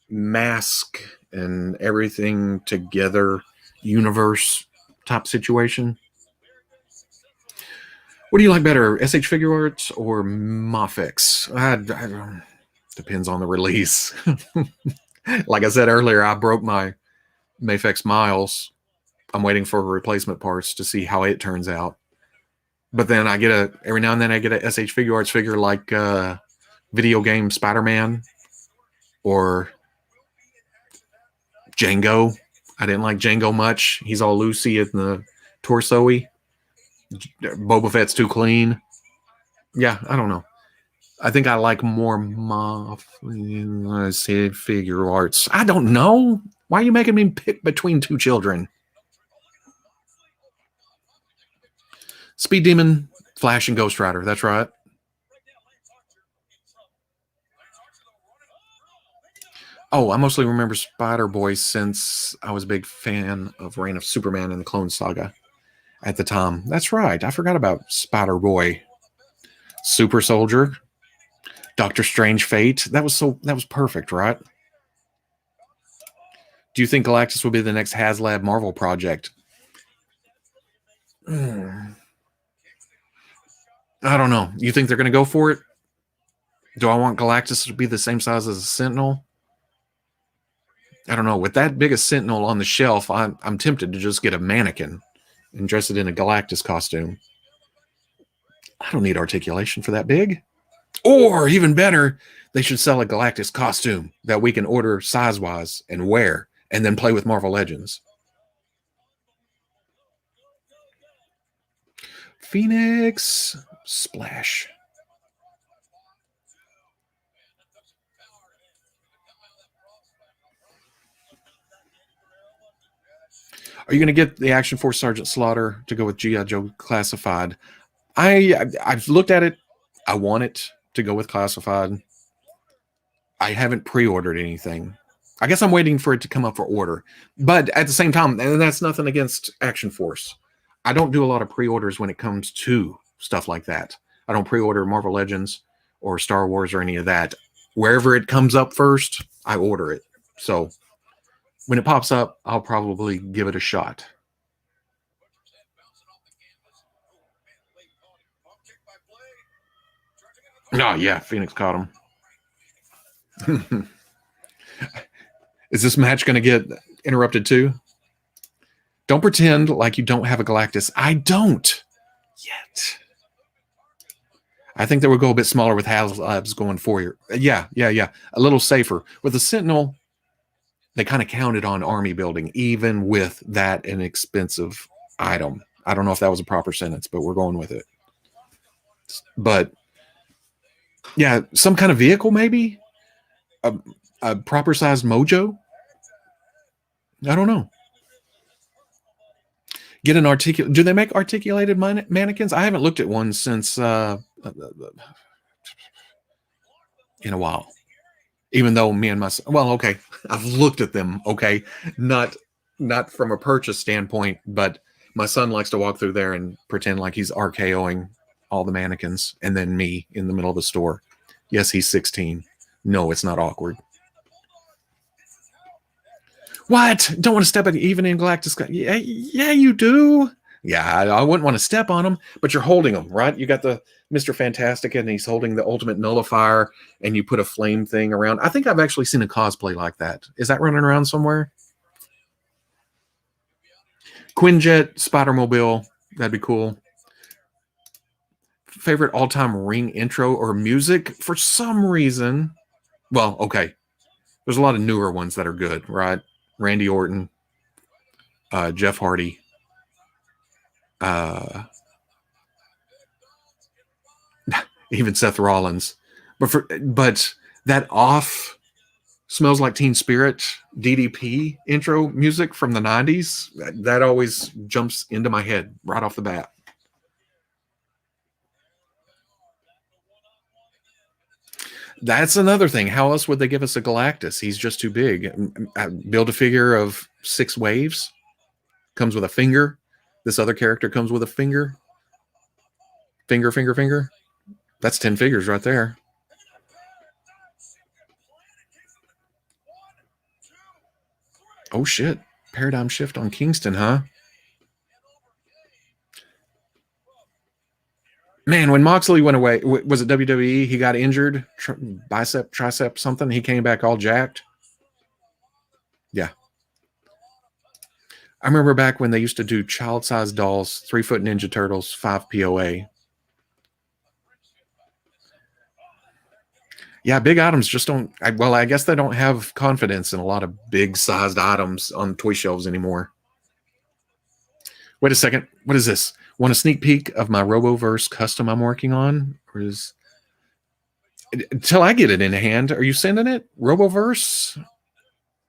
mask and everything together universe type situation? What do you like better, SH Figure Arts or Mafex? Depends on the release. Like I said earlier, I broke my Mafex Miles. I'm waiting for replacement parts to see how it turns out. But then every now and then I get a SH Figure Arts figure like video game Spider-Man or Django. I didn't like Django much. He's all loosey in the torso-y. Boba Fett's too clean. Yeah, I don't know. I think I like more Figure Arts. I don't know. Why are you making me pick between two children? Speed Demon, Flash, and Ghost Rider. That's right. Oh, I mostly remember Spider-Boy since I was a big fan of Reign of Superman and the Clone Saga at the time. That's right. I forgot about Spider-Boy. Super Soldier, Doctor Strange Fate. That was perfect, right? Do you think Galactus will be the next HasLab Marvel project? I don't know. You think they're going to go for it? Do I want Galactus to be the same size as a Sentinel? I don't know. With that big a Sentinel on the shelf, I'm tempted to just get a mannequin and dress it in a Galactus costume. I don't need articulation for that big. Or even better, they should sell a Galactus costume that we can order size-wise and wear and then play with Marvel Legends. Phoenix Splash. Are you going to get the Action Force Sergeant Slaughter to go with G.I. Joe Classified? I've looked at it. I want it to go with Classified. I haven't pre-ordered anything. I guess I'm waiting for it to come up for order. But at the same time, and that's nothing against Action Force. I don't do a lot of pre-orders when it comes to stuff like that. I don't pre-order Marvel Legends or Star Wars or any of that. Wherever it comes up first, I order it. So when it pops up, I'll probably give it a shot. Oh, yeah, Phoenix caught him. Is this match going to get interrupted too? Don't pretend like you don't have a Galactus. I don't yet. I think they would go a bit smaller with HasLabs going forward. Yeah. A little safer. With the Sentinel, they kind of counted on army building, even with that inexpensive item. I don't know if that was a proper sentence, but we're going with it. But yeah, some kind of vehicle, maybe a proper sized Mojo. I don't know. Get an articulate. Do they make articulated mannequins? I haven't looked at one since in a while. Even though me and my son, well, okay, I've looked at them. Okay, not from a purchase standpoint, but my son likes to walk through there and pretend like he's RKOing all the mannequins, and then me in the middle of the store. Yes, he's 16. No, it's not awkward. What? Don't want to step at even in Galactus? Yeah, you do. Yeah, I wouldn't want to step on him, but you're holding him, right? You got the Mr. Fantastic, and he's holding the Ultimate Nullifier, and you put a flame thing around. I think I've actually seen a cosplay like that. Is that running around somewhere? Quinjet, Spider-Mobile, that'd be cool. Favorite all-time ring intro or music? For some reason, well, okay, there's a lot of newer ones that are good, right? Randy Orton, Jeff Hardy, even Seth Rollins. But that off Smells Like Teen Spirit DDP intro music from the 90s, that always jumps into my head right off the bat. That's another thing. How else would they give us a Galactus? He's just too big. Build a figure of 6 waves. Comes with a finger. This other character comes with a finger. Finger. That's 10 figures right there. Oh, shit. Paradigm shift on Kingston, huh? Man, when Moxley went away, was it WWE? He got injured, bicep, tricep, something. He came back all jacked. Yeah. I remember back when they used to do child-sized dolls, 3-foot Ninja Turtles, 5 POA. Yeah, big items just don't. I guess they don't have confidence in a lot of big-sized items on toy shelves anymore. Wait a second. What is this? Want a sneak peek of my Roboverse custom I'm working on? Or is until I get it in hand, are you sending it? Roboverse?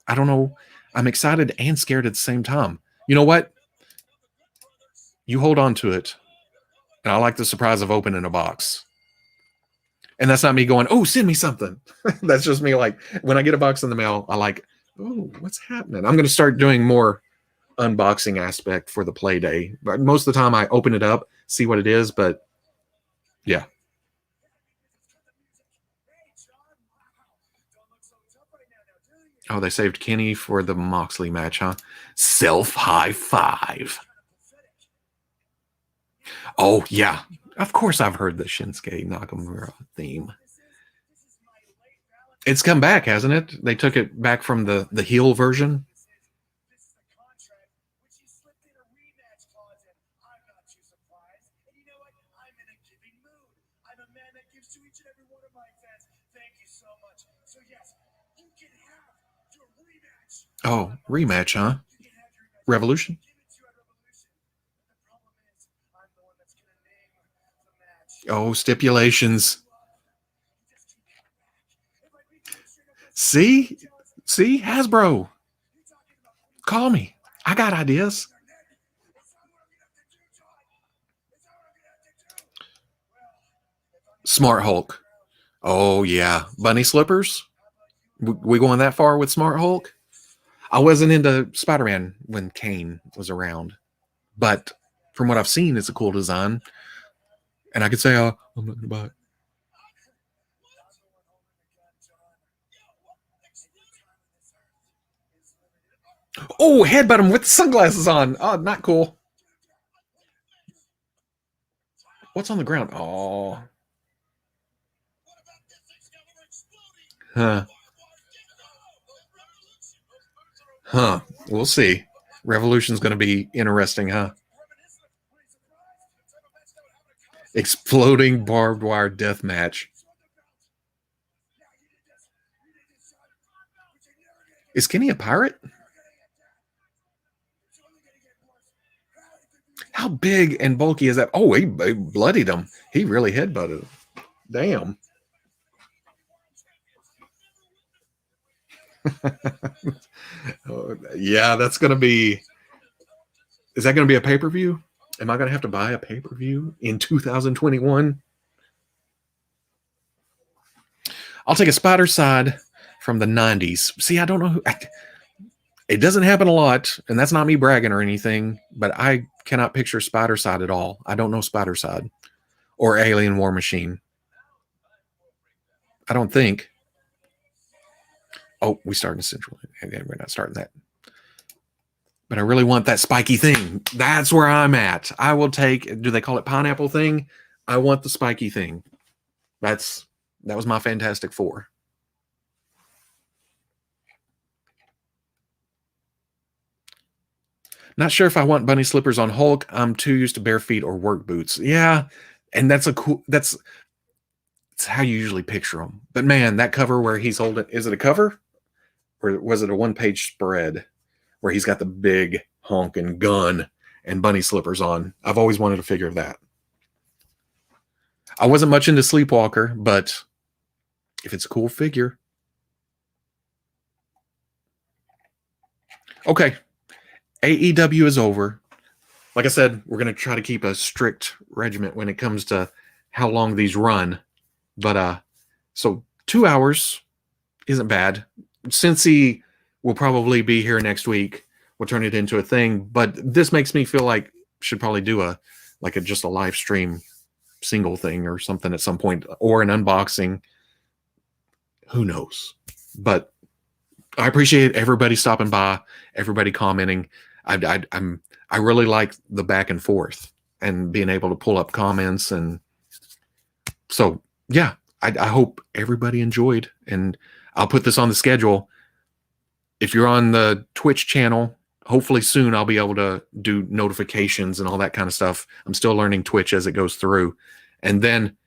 I don't know. I'm excited and scared at the same time. You know what? You hold on to it. And I like the surprise of opening a box. And that's not me going, oh, send me something. That's just me like, when I get a box in the mail, I like, oh, what's happening? I'm going to start doing more unboxing aspect for the play day. But most of the time I open it up, see what it is, but yeah. Oh, they saved Kenny for the Moxley match, huh? Self high five. Oh, yeah. Of course I've heard the Shinsuke Nakamura theme. It's come back, hasn't it? They took it back from the heel version. Oh, rematch, huh? Revolution? Oh, stipulations. See, Hasbro, call me. I got ideas. Smart Hulk. Oh yeah, bunny slippers. We going that far with Smart Hulk? I wasn't into Spider-Man when Kane was around, but from what I've seen, it's a cool design. And I could say, I'm not going to buy it. Oh, headbutt him with the sunglasses on. Oh, not cool. What's on the ground? Oh. Huh. Huh. We'll see. Revolution's going to be interesting, huh? Exploding barbed wire death match. Is Kenny a pirate? How big and bulky is that? Oh, he bloodied him. He really headbutted him. Damn. Yeah, that's going to be. Is that going to be a pay per view? Am I going to have to buy a pay per view in 2021? I'll take a Spider Side from the 90s. See, I don't know who. It doesn't happen a lot, and that's not me bragging or anything, but I cannot picture Spider Side at all. I don't know Spider Side or Alien War Machine. I don't think. Oh, we started in Central. Again, we're not starting that. But I really want that spiky thing. That's where I'm at. I will take, do they call it pineapple thing? I want the spiky thing. That was my Fantastic Four. Not sure if I want bunny slippers on Hulk. I'm too used to bare feet or work boots. Yeah, and that's how you usually picture them. But man, that cover where he's holding, is it a cover? Or was it a one-page spread where he's got the big honking gun and bunny slippers on? I've always wanted a figure of that. I wasn't much into Sleepwalker, but if it's a cool figure. Okay. AEW is over. Like I said, we're going to try to keep a strict regiment when it comes to how long these run. But so 2 hours isn't bad. Cincy will probably be here next week. We'll turn it into a thing. But this makes me feel like should probably do just a live stream single thing or something at some point, or an unboxing. Who knows? But I appreciate everybody stopping by, everybody commenting. I really like the back and forth and being able to pull up comments. And so, yeah, I hope everybody enjoyed, and I'll put this on the schedule. If you're on the Twitch channel, hopefully soon I'll be able to do notifications and all that kind of stuff. I'm still learning Twitch as it goes through. And then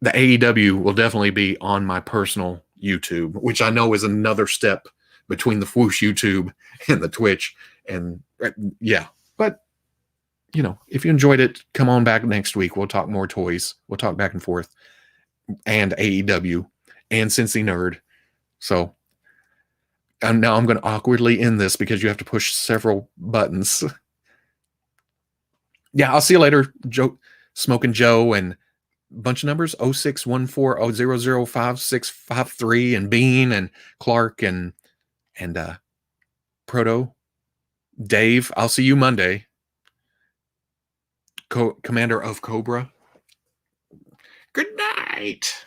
the AEW will definitely be on my personal YouTube, which I know is another step between the Whoosh YouTube and the Twitch. And yeah, but if you enjoyed it, come on back next week. We'll talk more toys. We'll talk back and forth, and AEW and Cincy Nerd. So and now I'm going to awkwardly end this because you have to push several buttons. Yeah, I'll see you later, Joe, Smoking Joe, and bunch of numbers 0614005653, and Bean and Clark and Proto Dave. I'll see you Monday. Commander of Cobra. Good night.